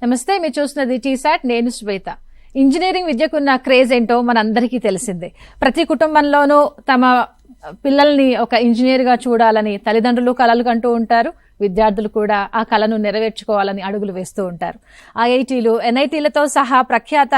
నమస్తే, మీరు చూస్తున్నది టీసాట్. నేను శ్వేత. ఇంజనీరింగ్ విద్యకున్న క్రేజ్ ఏంటో మనందరికీ తెలిసిందే. ప్రతి కుటుంబంలోనూ తమ పిల్లల్ని ఒక ఇంజనీర్గా చూడాలని తల్లిదండ్రులు కలలు కంటూ ఉంటారు. విద్యార్థులు కూడా ఆ కళను నెరవేర్చుకోవాలని అడుగులు వేస్తూ ఉంటారు. ఐఐటీలు, ఎన్ఐటీలతో సహా ప్రఖ్యాత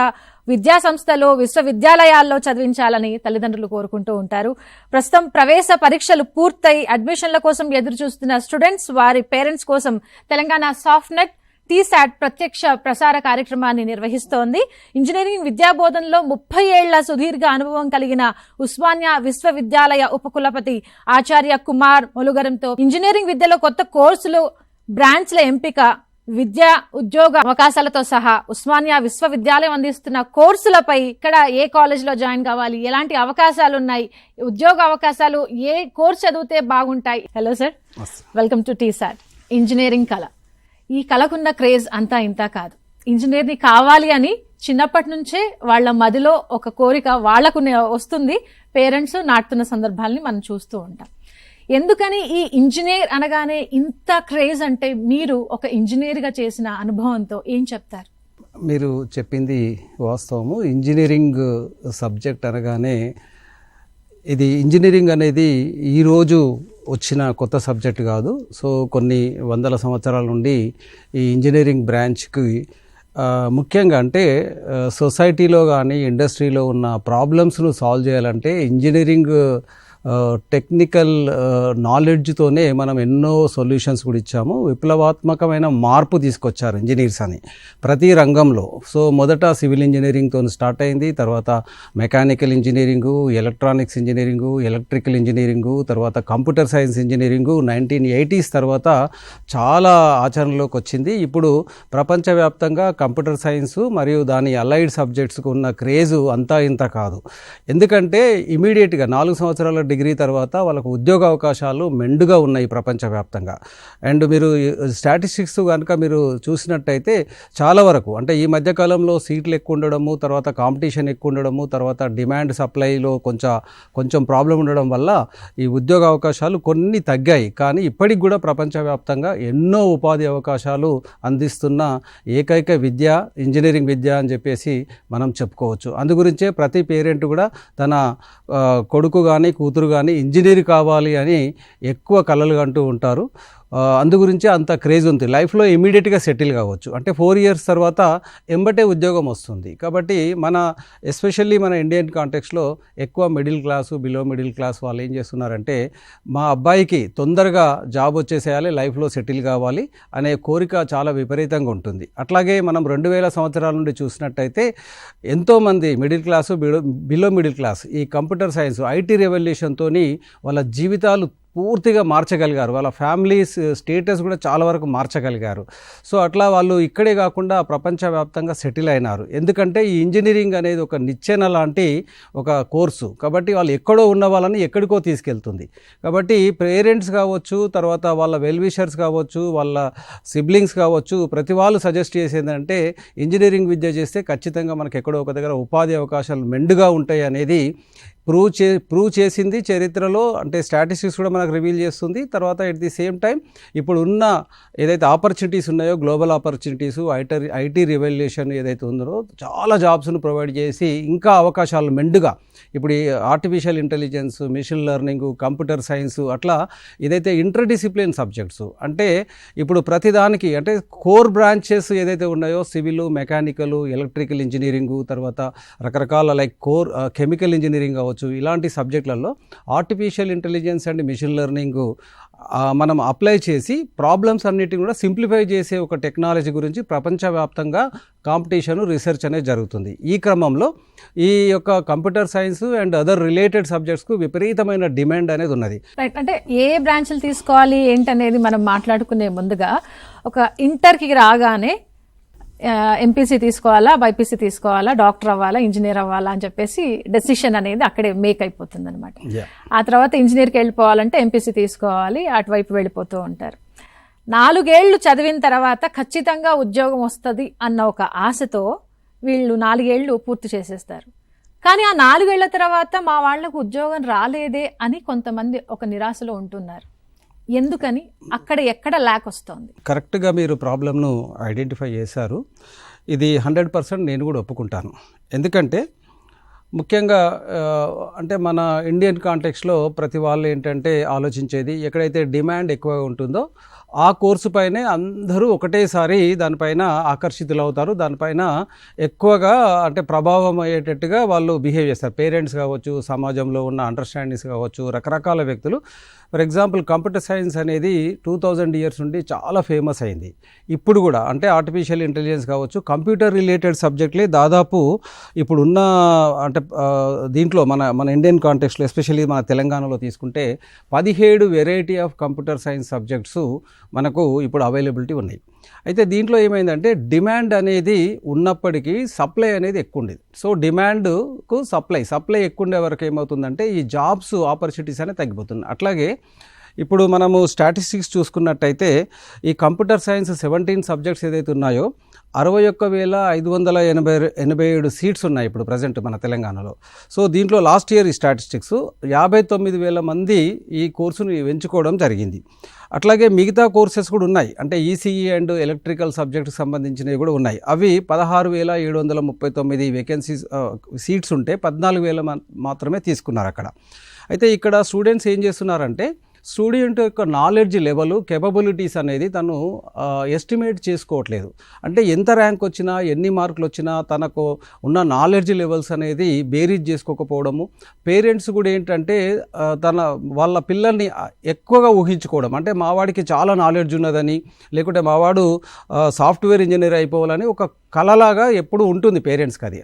విద్యా సంస్థలు, విశ్వవిద్యాలయాల్లో చదివించాలని తల్లిదండ్రులు కోరుకుంటూ ఉంటారు. ప్రస్తుతం ప్రవేశ పరీక్షలు పూర్తయి అడ్మిషన్ల కోసం ఎదురు చూస్తున్న స్టూడెంట్స్, వారి పేరెంట్స్ కోసం తెలంగాణ సాఫ్ట్నెట్ టీసాట్ ప్రత్యక్ష ప్రసార కార్యక్రమాన్ని నిర్వహిస్తోంది. ఇంజనీరింగ్ విద్యాబోధనలో 30 ఏళ్ల సుదీర్ఘ అనుభవం కలిగిన ఉస్మానియా విశ్వవిద్యాలయ ఉపకులపతి ఆచార్య కుమార్ మొలుగరంతో ఇంజనీరింగ్ విద్యలో కొత్త కోర్సులు, బ్రాంచ్ల ఎంపిక, విద్యా ఉద్యోగ అవకాశాలతో సహా ఉస్మానియా విశ్వవిద్యాలయం అందిస్తున్న కోర్సులపై, ఇక్కడ ఏ కాలేజ్లో జాయిన్ కావాలి, ఎలాంటి అవకాశాలు ఉన్నాయి, ఉద్యోగ అవకాశాలు, ఏ కోర్సు చదివితే బాగుంటాయి. Hello sir, welcome to T-SAT. Engineering కళ, ఈ కళకున్న క్రేజ్ అంతా ఇంతా కాదు. ఇంజనీర్ని కావాలి అని చిన్నప్పటి నుంచే వాళ్ళ మదిలో ఒక కోరిక వాళ్లకు వస్తుంది. పేరెంట్స్ నాటుతున్న సందర్భాలని మనం చూస్తూ ఉంటాం. ఎందుకని ఈ ఇంజనీర్ అనగానే ఇంత క్రేజ్ అంటే, మీరు ఒక ఇంజనీర్గా చేసిన అనుభవంతో ఏం చెప్తారు? మీరు చెప్పింది వాస్తవము. ఇంజనీరింగ్ సబ్జెక్ట్ అనగానే, ఇది ఇంజనీరింగ్ అనేది ఈరోజు వచ్చిన కొత్త సబ్జెక్ట్ కాదు. సో కొన్ని వందల సంవత్సరాల నుండి ఈ ఇంజనీరింగ్ బ్రాంచ్కి ముఖ్యంగా అంటే సొసైటీలో కానీ ఇండస్ట్రీలో ఉన్న ప్రాబ్లమ్స్ను సాల్వ్ చేయాలంటే ఇంజనీరింగ్ టెక్నికల్ నాలెడ్జ్తోనే మనం ఎన్నో సొల్యూషన్స్ కూడా ఇచ్చాము. విప్లవాత్మకమైన మార్పు తీసుకొచ్చారు ఇంజనీర్స్ అని ప్రతి రంగంలో. సో మొదట సివిల్ ఇంజనీరింగ్తో స్టార్ట్ అయింది, తర్వాత mechanical engineering, electronics engineering, electrical engineering, తర్వాత కంప్యూటర్ సైన్స్ ఇంజనీరింగు 1980s తర్వాత చాలా ఆచరణలోకి వచ్చింది. ఇప్పుడు ప్రపంచవ్యాప్తంగా కంప్యూటర్ సైన్స్ మరియు దాని అలైడ్ సబ్జెక్ట్స్కు ఉన్న క్రేజు అంతా ఇంత కాదు. ఎందుకంటే ఇమీడియట్గా 4 సంవత్సరాల డిగ్రీ తర్వాత వాళ్ళకు ఉద్యోగ అవకాశాలు మెండుగా ఉన్నాయి ప్రపంచవ్యాప్తంగా. అండ్ మీరు స్టాటిస్టిక్స్ కనుక మీరు చూసినట్టయితే చాలా వరకు అంటే ఈ మధ్యకాలంలో సీట్లు ఎక్కువ ఉండడము, తర్వాత కాంపిటీషన్ ఎక్కువ ఉండడము, తర్వాత డిమాండ్ సప్లైలో కొంచెం ప్రాబ్లం ఉండడం వల్ల ఈ ఉద్యోగ అవకాశాలు కొన్ని తగ్గాయి. కానీ ఇప్పటికి కూడా ప్రపంచవ్యాప్తంగా ఎన్నో ఉపాధి అవకాశాలు అందిస్తున్న ఏకైక విద్య ఇంజనీరింగ్ విద్య అని చెప్పేసి మనం చెప్పుకోవచ్చు. అందుగురించే ప్రతి పేరెంట్ కూడా తన కొడుకు కానీ కూతురు కానీ ఇంజనీర్ కావాలి అని ఎక్కువ కలలు అంటూ ఉంటారు. అందుగురించి అంత క్రేజ్ ఉంది. లైఫ్లో ఇమీడియట్గా సెటిల్ కావచ్చు. అంటే 4 years తర్వాత ఎంబటే ఉద్యోగం వస్తుంది. కాబట్టి ఎస్పెషల్లీ మన ఇండియన్ కాంటెక్స్లో ఎక్కువ middle class, below middle class వాళ్ళు ఏం చేస్తున్నారంటే, మా అబ్బాయికి తొందరగా జాబ్ వచ్చేసేయాలి, లైఫ్లో సెటిల్ కావాలి అనే కోరిక చాలా విపరీతంగా ఉంటుంది. అట్లాగే మనం 2000 సంవత్సరాల నుండి చూసినట్టయితే ఎంతోమంది middle class, below middle class ఈ కంప్యూటర్ సైన్స్, ఐటీ రెవల్యూషన్తో వాళ్ళ జీవితాలు పూర్తిగా మార్చగలిగారు. వాళ్ళ ఫ్యామిలీస్ స్టేటస్ కూడా చాలా వరకు మార్చగలిగారు. సో అట్లా వాళ్ళు ఇక్కడే కాకుండా ప్రపంచవ్యాప్తంగా సెటిల్ అయినారు. ఎందుకంటే ఈ ఇంజనీరింగ్ అనేది ఒక నిచ్చెన లాంటి ఒక కోర్సు. కాబట్టి వాళ్ళు ఎక్కడో ఉన్న వాళ్ళని ఎక్కడికో తీసుకెళ్తుంది. కాబట్టి పేరెంట్స్ కావచ్చు, తర్వాత వాళ్ళ వెల్ విషర్స్ కావచ్చు, వాళ్ళ సిబ్లింగ్స్ కావచ్చు, ప్రతి వాళ్ళు సజెస్ట్ చేసేదంటే ఇంజనీరింగ్ విద్య చేస్తే ఖచ్చితంగా మనకు ఎక్కడో ఒక దగ్గర ఉపాధి అవకాశాలు మెండుగా ఉంటాయి అనేది ప్రూవ్ చేసింది చరిత్రలో. అంటే స్టాటిస్టిక్స్ కూడా మనకు రివీల్ చేస్తుంది. తర్వాత ఎట్ ది సేమ్ టైం ఇప్పుడు ఉన్న ఏదైతే ఆపర్చునిటీస్ ఉన్నాయో, గ్లోబల్ ఆపర్చునిటీసు, ఐటీ రివల్యూషన్ ఏదైతే ఉందో చాలా జాబ్స్ను ప్రొవైడ్ చేసి ఇంకా అవకాశాలు మెండుగా ఇప్పుడు ఈ artificial intelligence, machine learning, computer science అట్లా ఏదైతే ఇంటర్ డిసిప్లిన్ సబ్జెక్ట్స్ అంటే ఇప్పుడు ప్రతిదానికి అంటే కోర్ బ్రాంచెస్ ఏదైతే ఉన్నాయో, సివిల్, మెకానికల్, ఎలక్ట్రికల్ ఇంజనీరింగు, తర్వాత రకరకాల లైక్ కోర్ కెమికల్ ఇంజనీరింగ్ కావచ్చు, ఇలాంటి సబ్జెక్టులలో artificial intelligence and machine learning మనం అప్లై చేసి ప్రాబ్లమ్స్ అన్నిటిని కూడా సింప్లిఫై చేసే ఒక టెక్నాలజీ గురించి ప్రపంచవ్యాప్తంగా కాంపిటీషన్, రీసెర్చ్ అనేది జరుగుతుంది. ఈ క్రమంలో ఈ యొక్క computer science and other related సబ్జెక్ట్స్కు విపరీతమైన డిమాండ్ అనేది ఉన్నది. రైట్. అంటే ఏ బ్రాంచ్లు తీసుకోవాలి ఏంటనేది మనం మాట్లాడుకునే ముందుగా, ఒక ఇంటర్కి రాగానే ఎంపీసీ తీసుకోవాలా, బైపీసీ తీసుకోవాలా, డాక్టర్ అవ్వాలా, ఇంజనీర్ అవ్వాలా అని చెప్పేసి డెసిషన్ అనేది అక్కడే మేక్ అయిపోతుంది అనమాట. ఆ తర్వాత ఇంజనీర్కి వెళ్ళిపోవాలంటే ఎంపీసీ తీసుకోవాలి, అటువైపు వెళ్ళిపోతూ ఉంటారు. 4 ఏళ్లు చదివిన తర్వాత ఖచ్చితంగా ఉద్యోగం వస్తుంది అన్న ఒక ఆశతో వీళ్ళు 4 ఏళ్లు పూర్తి చేసేస్తారు. కానీ ఆ 4 ఏళ్ల తర్వాత మా వాళ్లకు ఉద్యోగం రాలేదే అని కొంతమంది ఒక నిరాశలో ఉంటున్నారు. ఎందుకని, అక్కడ ఎక్కడ ల్యాక్ వస్తుంది? కరెక్ట్గా మీరు ప్రాబ్లమ్ను ఐడెంటిఫై చేశారు. ఇది 100% నేను కూడా ఒప్పుకుంటాను. ఎందుకంటే ముఖ్యంగా అంటే మన ఇండియన్ కాంటెక్స్లో ప్రతి వాళ్ళు ఏంటంటే ఆలోచించేది, ఎక్కడైతే డిమాండ్ ఎక్కువగా ఉంటుందో ఆ కోర్సు పైనే అందరూ ఒకటేసారి దానిపైన ఆకర్షితులు అవుతారు, దానిపైన ఎక్కువగా అంటే ప్రభావం అయ్యేటట్టుగా వాళ్ళు బిహేవ్ చేస్తారు. పేరెంట్స్ కావచ్చు, సమాజంలో ఉన్న అండర్స్టాండింగ్స్ కావచ్చు, రకరకాల వ్యక్తులు. ఫర్ ఎగ్జాంపుల్ కంప్యూటర్ సైన్స్ అనేది 2000 ఇయర్స్ నుండి చాలా ఫేమస్ అయింది. ఇప్పుడు కూడా అంటే ఆర్టిఫిషియల్ ఇంటెలిజెన్స్ కావచ్చు, కంప్యూటర్ రిలేటెడ్ సబ్జెక్ట్లే దాదాపు ఇప్పుడున్న అంటే దీంట్లో మన ఇండియన్ కాంటెక్స్లో ఎస్పెషల్లీ మన తెలంగాణలో తీసుకుంటే 17 variety of computer science subjects మనకు ఇప్పుడు అవైలబిలిటీ ఉన్నాయి. అయితే దీంట్లో ఏమైందంటే డిమాండ్ అనేది ఉన్నప్పటికీ సప్లై అనేది ఎక్కువ ఉండేది. సో డిమాండ్కు సప్లై ఎక్కువ ఉండే వరకు ఏమవుతుందంటే ఈ జాబ్స్ ఆపర్చునిటీస్ అనేది తగ్గిపోతుంది. అట్లాగే ఇప్పుడు మనము స్టాటిస్టిక్స్ చూసుకున్నట్టయితే ఈ కంప్యూటర్ సైన్స్ 17 సబ్జెక్ట్స్ ఏదైతే ఉన్నాయో 61,587 సీట్స్ ఉన్నాయి ఇప్పుడు ప్రజెంట్ మన తెలంగాణలో. సో దీంట్లో లాస్ట్ ఇయర్ ఈ స్టాటిస్టిక్స్ 59,000 మంది ఈ కోర్సును ఎంచుకోవడం జరిగింది. అట్లాగే మిగతా కోర్సెస్ కూడా ఉన్నాయి, అంటే ఈసీఈ అండ్ ఎలక్ట్రికల్ సబ్జెక్ట్కి సంబంధించినవి కూడా ఉన్నాయి. అవి 16,739 వేకెన్సీస్ సీట్స్ ఉంటే 14,000 మాత్రమే తీసుకున్నారు అక్కడ. అయితే ఇక్కడ స్టూడెంట్స్ ఏం చేస్తున్నారంటే స్టూడెంట్ యొక్క నాలెడ్జ్ లెవెల్, కేపబిలిటీస్ అనేది తను ఎస్టిమేట్ చేసుకోవట్లేదు. అంటే ఎంత ర్యాంక్ వచ్చినా, ఎన్ని మార్కులు వచ్చినా తనకు ఉన్న నాలెడ్జ్ లెవెల్స్ అనేది బేరీజ్ చేసుకోకపోవడము. పేరెంట్స్ కూడా ఏంటంటే వాళ్ళ పిల్లల్ని ఎక్కువగా ఊహించుకోవడం, అంటే మావాడికి చాలా నాలెడ్జ్ ఉన్నదని, లేకుంటే మావాడు సాఫ్ట్వేర్ ఇంజనీర్ అయిపోవాలని ఒక కలలాగా ఎప్పుడు ఉంటుంది పేరెంట్స్కి.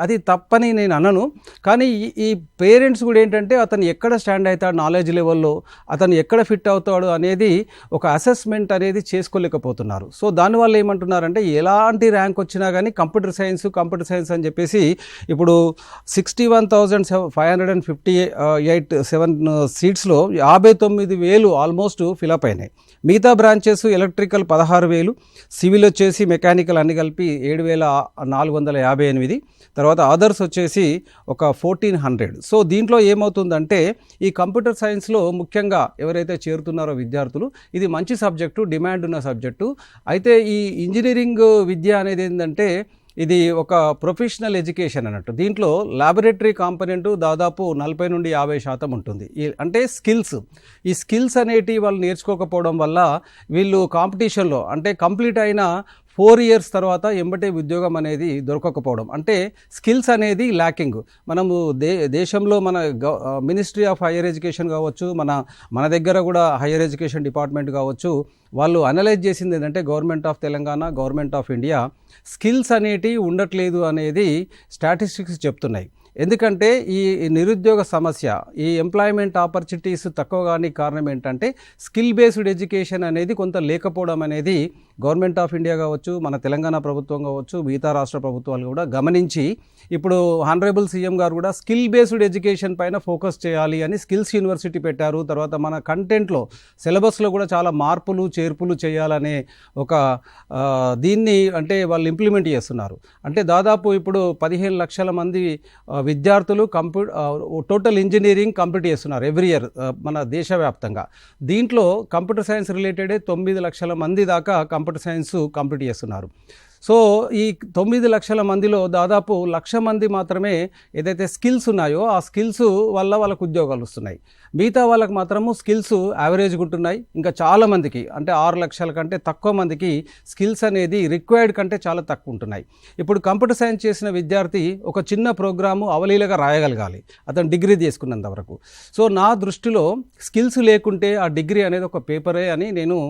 అది తప్పని నేను అనను. కానీ ఈ పేరెంట్స్ కూడా ఏంటంటే అతను ఎక్కడ స్టాండ్ అవుతాడు నాలెడ్జ్ లెవెల్లో, అతను ఎక్కడ ఫిట్ అవుతాడు అనేది ఒక అసెస్మెంట్ అనేది చేసుకోలేకపోతున్నారు. సో దానివల్ల ఏమంటున్నారంటే ఎలాంటి ర్యాంక్ వచ్చినా కానీ కంప్యూటర్ సైన్స్ అని చెప్పేసి ఇప్పుడు 61,558 సీట్స్లో 59,000 ఆల్మోస్ట్ ఫిలప్ అయినాయి. మిగతా బ్రాంచెస్ ఎలక్ట్రికల్ 16,000, సివిల్ వచ్చేసి మెకానికల్ అన్ని కలిపి 7,458, తర్వాత అదర్స్ వచ్చేసి ఒక 1,400. సో దీంట్లో ఏమవుతుందంటే ఈ కంప్యూటర్ సైన్స్లో ముఖ్యంగా ఎవరైతే చేరుతున్నారో విద్యార్థులు, ఇది మంచి సబ్జెక్టు, డిమాండ్ ఉన్న సబ్జెక్టు. అయితే ఈ ఇంజనీరింగ్ విద్య అనేది ఏంటంటే ఇది ఒక ప్రొఫెషనల్ ఎడ్యుకేషన్ అన్నట్టు. దీంట్లో ల్యాబొరేటరీ కాంపనెంట్ దాదాపు 40 నుండి 50% ఉంటుంది. అంటే ఈ స్కిల్స్ అనేటివి వాళ్ళు నేర్చుకోకపోవడం వల్ల వీళ్ళు కాంపిటీషన్లో అంటే కంప్లీట్ అయిన 4 ఇయర్స్ తర్వాత ఎంబటే ఉద్యోగం అనేది దొరకకపోవడం, అంటే స్కిల్స్ అనేది ల్యాకింగ్. మనము దేశంలో మన మినిస్ట్రీ ఆఫ్ హైయర్ ఎడ్యుకేషన్ కావచ్చు, మన దగ్గర కూడా హైయర్ ఎడ్యుకేషన్ డిపార్ట్మెంట్ కావచ్చు, వాళ్ళు అనలైజ్ చేసింది ఏంటంటే government of Telangana, government of India skills అనేటివి ఉండట్లేదు అనేది స్టాటిస్టిక్స్ చెప్తున్నాయి. ఎందుకంటే ఈ నిరుద్యోగ సమస్య, ఈ ఎంప్లాయ్మెంట్ ఆపర్చునిటీస్ తక్కువగానే కారణం ఏంటంటే స్కిల్ బేస్డ్ ఎడ్యుకేషన్ అనేది కొంత లేకపోవడం అనేది గవర్నమెంట్ ఆఫ్ ఇండియా కావచ్చు, మన తెలంగాణ ప్రభుత్వం కావచ్చు, మిగతా రాష్ట్ర ప్రభుత్వాలు కూడా గమనించి ఇప్పుడు హానరబుల్ సీఎం గారు కూడా స్కిల్ బేస్డ్ ఎడ్యుకేషన్ పైన ఫోకస్ చేయాలి అని స్కిల్స్ యూనివర్సిటీ పెట్టారు. తర్వాత మన కంటెంట్లో సిలబస్లో కూడా చాలా మార్పులు చేర్పులు చేయాలనే ఒక దీన్ని అంటే వాళ్ళు ఇంప్లిమెంట్ చేస్తున్నారు. అంటే దాదాపు ఇప్పుడు 15 లక్షల మంది విద్యార్థులు టోటల్ ఇంజనీరింగ్ కంప్లీట్ చేస్తున్నారు ఎవ్రీ ఇయర్ మన దేశవ్యాప్తంగా. దీంట్లో కంప్యూటర్ సైన్స్ రిలేటెడ్ 9 లక్షల మంది దాకా కంప్యూటర్ సైన్స్ కంప్లీట్ చేస్తున్నారు. సో ఈ 9 లక్షల మందిలో దాదాపు 1,00,000 మంది మాత్రమే ఏదైతే స్కిల్స్ ఉన్నాయో ఆ స్కిల్స్ వల్ల వాళ్ళకు ఉద్యోగాలు వస్తున్నాయి. మిగతా వాళ్ళకి మాత్రము స్కిల్స్ యావరేజ్గా ఉంటున్నాయి. ఇంకా చాలామందికి అంటే 6 లక్షల కంటే తక్కువ మందికి స్కిల్స్ అనేది రిక్వైర్డ్ కంటే చాలా తక్కువ ఉంటున్నాయి. ఇప్పుడు కంప్యూటర్ సైన్స్ చేసిన విద్యార్థి ఒక చిన్న ప్రోగ్రాము అవలీలగా రాయగలగాలి అతను డిగ్రీ తీసుకున్నంత వరకు. సో నా దృష్టిలో స్కిల్స్ లేకుంటే ఆ డిగ్రీ అనేది ఒక పేపరే అని నేను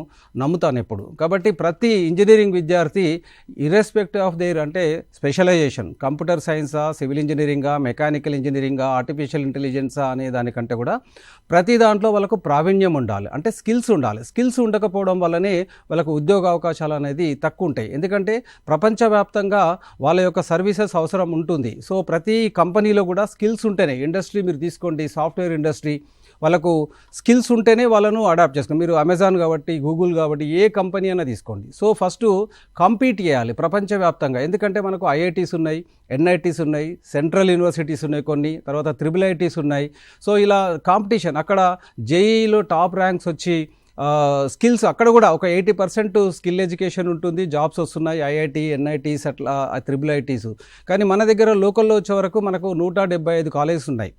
నమ్ముతాను ఎప్పుడు. కాబట్టి ప్రతి ఇంజనీరింగ్ విద్యార్థి ఇర్రెస్పెక్టివ్ ఆఫ్ దేర్ అంటే స్పెషలైజేషన్, కంప్యూటర్ సైన్సా, సివిల్ ఇంజనీరింగా, మెకానికల్ ఇంజనీరింగా, ఆర్టిఫిషియల్ ఇంటెలిజెన్సా అనే దానికంటే కూడా ప్రతి దాంట్లో వాళ్ళకు ప్రావీణ్యం ఉండాలి, అంటే స్కిల్స్ ఉండాలి. స్కిల్స్ ఉండకపోవడం వల్లనే వాళ్ళకు ఉద్యోగ అవకాశాలు అనేది తక్కువ ఉంటాయి. ఎందుకంటే ప్రపంచవ్యాప్తంగా వాళ్ళ యొక్క సర్వీసెస్ అవసరం ఉంటుంది. సో ప్రతి కంపెనీలో కూడా స్కిల్స్ ఉంటేనే, ఇండస్ట్రీ మీరు తీసుకోండి, సాఫ్ట్వేర్ ఇండస్ట్రీ, వాళ్ళకు స్కిల్స్ ఉంటేనే వాళ్ళను అడాప్ట్ చేసుకోండి. మీరు అమెజాన్ కాబట్టి, గూగుల్ కాబట్టి, ఏ కంపెనీ అయినా తీసుకోండి. సో ఫస్ట్ కాంపీట్ చేయాలి ప్రపంచవ్యాప్తంగా. ఎందుకంటే మనకు ఐఐటీస్ ఉన్నాయి, ఎన్ఐటీస్ ఉన్నాయి, సెంట్రల్ యూనివర్సిటీస్ ఉన్నాయి కొన్ని, తర్వాత IIITs ఉన్నాయి. సో ఇలా కాంపిటీషన్ అక్కడ జేఈలో టాప్ ర్యాంక్స్ వచ్చి స్కిల్స్ అక్కడ కూడా ఒక 80% స్కిల్ ఎడ్యుకేషన్ ఉంటుంది, జాబ్స్ వస్తున్నాయి, ఐఐటి, ఎన్ఐటీస్ అట్లా IIITs. కానీ మన దగ్గర లోకల్లో వచ్చే వరకు మనకు 175 కాలేజెస్ ఉన్నాయి.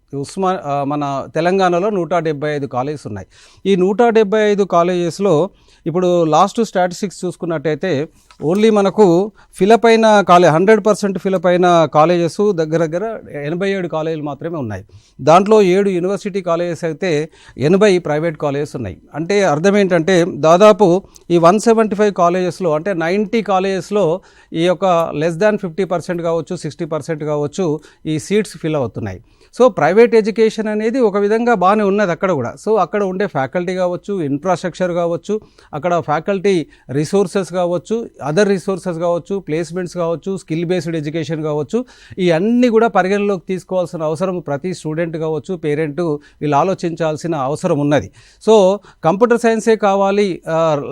మన తెలంగాణలో 175 కాలేజెస్ ఉన్నాయి. ఈ 175 కాలేజెస్లో ఇప్పుడు లాస్ట్ స్టాటిస్టిక్స్ చూసుకున్నట్టయితే ఓన్లీ మనకు ఫిలప్ అయిన 100% ఫిలప్ అయిన కాలేజెస్ దగ్గర 87 కాలేజీలు మాత్రమే ఉన్నాయి. దాంట్లో 7 యూనివర్సిటీ కాలేజెస్ అయితే 80 ప్రైవేట్ కాలేజెస్ ఉన్నాయి. అంటే అర్థం ఏంటంటే దాదాపు ఈ 175 కాలేజెస్లో అంటే 90 కాలేజెస్లో ఈ యొక్క లెస్ దాన్ 50% కావచ్చు, 60% కావచ్చు ఈ సీట్స్ ఫిల్ అవుతున్నాయి. సో ప్రైవేట్ ఎడ్యుకేషన్ అనేది ఒక విధంగా బాగానే ఉన్నది అక్కడ కూడా. సో అక్కడ ఉండే ఫ్యాకల్టీ కావచ్చు, ఇన్ఫ్రాస్ట్రక్చర్ కావచ్చు, అక్కడ ఫ్యాకల్టీ రిసోర్సెస్ కావచ్చు, అదర్ రిసోర్సెస్ కావచ్చు, ప్లేస్మెంట్స్ కావచ్చు, స్కిల్ బేస్డ్ ఎడ్యుకేషన్ కావచ్చు, ఈ అన్నీ కూడా పరిగణలోకి తీసుకోవాల్సిన అవసరం ప్రతి స్టూడెంట్ కావచ్చు, పేరెంట్ వీళ్ళు ఆలోచించాల్సిన అవసరం ఉన్నది. సో కంప్యూటర్ సైన్సే కావాలి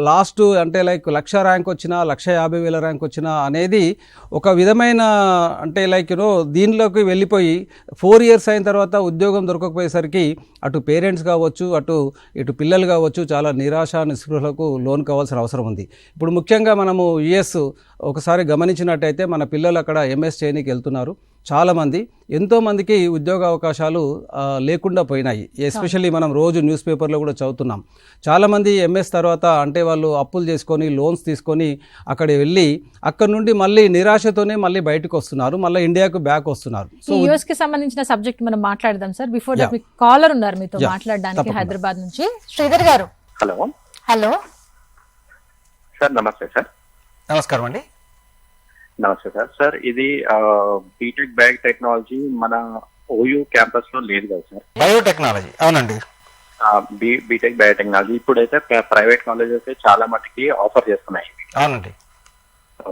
లాస్ట్ అంటే లైక్ 1,00,000 ర్యాంక్ వచ్చినా 1,50,000 ర్యాంక్ వచ్చినా అనేది ఒక విధమైన అంటే లైక్ దీనిలోకి వెళ్ళిపోయి 4 years అయిన తర్వాత ఉద్యోగం దొరకకపోయేసరికి అటు పేరెంట్స్ కావచ్చు, ఇటు పిల్లలు కావచ్చు చాలా నిరాశ నిస్పృహలకు లోన్ కావాల్సిన అవసరం ఉంది. ఇప్పుడు ముఖ్యంగా మనము యుఎస్ ఒకసారి గమనించినట్టయితే మన పిల్లలు అక్కడ ఎంఎస్ చేయడానికి వెళ్తున్నారు. చాలామంది ఎంతోమందికి ఉద్యోగ అవకాశాలు లేకుండా పోయినాయి. ఎస్పెషల్లీ మనం రోజు న్యూస్ పేపర్లో కూడా చదువుతున్నాం. చాలామంది ఎంఎస్ తర్వాత అంటే వాళ్ళు అప్పులు చేసుకొని లోన్స్ తీసుకొని అక్కడ వెళ్ళి అక్కడ నుండి మళ్ళీ నిరాశతోనే మళ్ళీ బయటకు వస్తున్నారు, మళ్ళీ ఇండియాకు బ్యాక్ వస్తున్నారు. సో యూఎస్ కి సంబంధించిన సబ్జెక్ట్ మనం మాట్లాడదాం సార్. బిఫోర్ దట్ కాలర్ ఉన్నారు మీతో మాట్లాడడానికి హైదరాబాద్ నుంచి, శ్రీధర్ గారు. హలో హలో సార్, నమస్తే సార్. నమస్కారం అండి. నమస్తే సార్. సార్ ఇది బీటెక్ బయోటెక్నాలజీ మన ఓయూ క్యాంపస్ లో లేదు కదా సార్? బయోటెక్నాలజీ అవునండి. బీటెక్ బయోటెక్నాలజీ ఇప్పుడైతే ప్రైవేట్ కాలేజెస్ చాలా మటుకి ఆఫర్ చేస్తున్నాయి. అవునండి.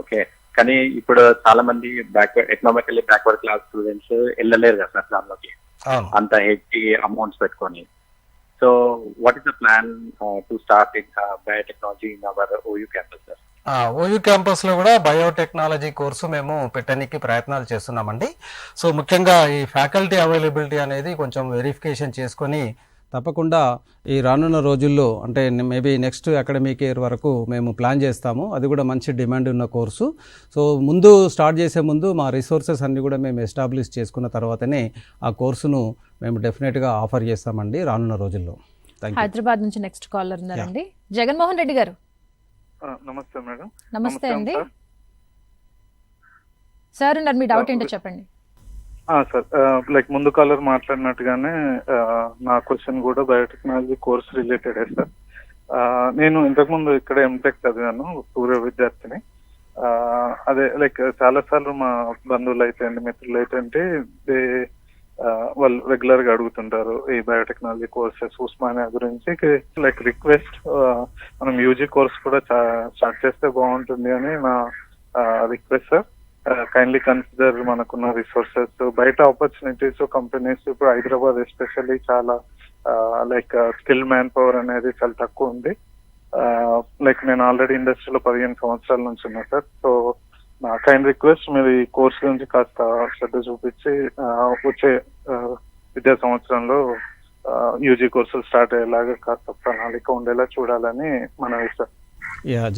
ఓకే, కానీ ఇప్పుడు చాలా మంది ఎకనామికల్లీ బ్యాక్వర్డ్ క్లాస్ స్టూడెంట్స్ వెళ్ళలేరు కదా సార్ దానిలోకి, అంత హెచ్టీ అమౌంట్స్ పెట్టుకొని. So what is the plan to start in biotechnology in our OU campus sir? OU క్యాంపస్లో కూడా బయోటెక్నాలజీ కోర్సు మేము పెట్టడానికి ప్రయత్నాలు చేస్తున్నామండి. సో ముఖ్యంగా ఈ ఫ్యాకల్టీ అవైలబిలిటీ అనేది కొంచెం వెరిఫికేషన్ చేసుకొని తప్పకుండా ఈ రానున్న రోజుల్లో అంటే మేబీ నెక్స్ట్ అకాడమిక్ ఇయర్ వరకు మేము ప్లాన్ చేస్తాము. అది కూడా మంచి డిమాండ్ ఉన్న కోర్సు. సో ముందు స్టార్ట్ చేసే ముందు మా రిసోర్సెస్ అన్నీ కూడా మేము ఎస్టాబ్లిష్ చేసుకున్న తర్వాతనే ఆ కోర్సును మేము డెఫినెట్గా ఆఫర్ చేస్తామండి రానున్న రోజుల్లో. హైదరాబాద్ నుంచి నెక్స్ట్ కాలర్ ఉన్నారండి, జగన్మోహన్ రెడ్డి గారు. నమస్తే మేడం. నమస్తే అండి సార్. ఉన్నారు, మీ డౌట్ ఏంటో చెప్పండి. సార్, లైక్ ముందు కాలర్ మాట్లాడినట్టుగానే నా క్వశ్చన్ కూడా బయోటెక్నాలజీ కోర్స్ రిలేటెడే సార్. నేను ఇంతకుముందు ఇక్కడ ఎంటెక్ చదివాను, పూర్వ విద్యార్థిని. అదే లైక్ చాలా సార్లు మా బంధువులు అయితే మిత్రులు అయితే వాళ్ళు రెగ్యులర్ గా అడుగుతుంటారు ఈ బయోటెక్నాలజీ కోర్సెస్ ఉస్మానియా గురించి. లైక్ రిక్వెస్ట్, మనం యూజీ కోర్స్ కూడా స్టార్ట్ చేస్తే బాగుంటుంది అని నా రిక్వెస్ట్ సార్. కైండ్లీ కన్సిడర్ మనకున్న రిసోర్సెస్, బయట ఆపర్చునిటీస్, కంపెనీస్ ఇప్పుడు హైదరాబాద్ ఎస్పెషల్లీ చాలా లైక్ స్కిల్ మ్యాన్ పవర్ అనేది చాలా తక్కువ ఉంది. లైక్ నేను ఆల్రెడీ ఇండస్ట్రీలో 15 సంవత్సరాల నుంచి ఉన్నా సార్. సో నా కైండ్ రిక్వెస్ట్, మీరు ఈ కోర్స్ గురించి కాస్త శ్రద్ధ చూపించి వచ్చే విద్యా సంవత్సరంలో యూజీ కోర్సులు స్టార్ట్ అయ్యేలాగా కాస్త ప్రణాళిక ఉండేలా చూడాలని మనవి సార్.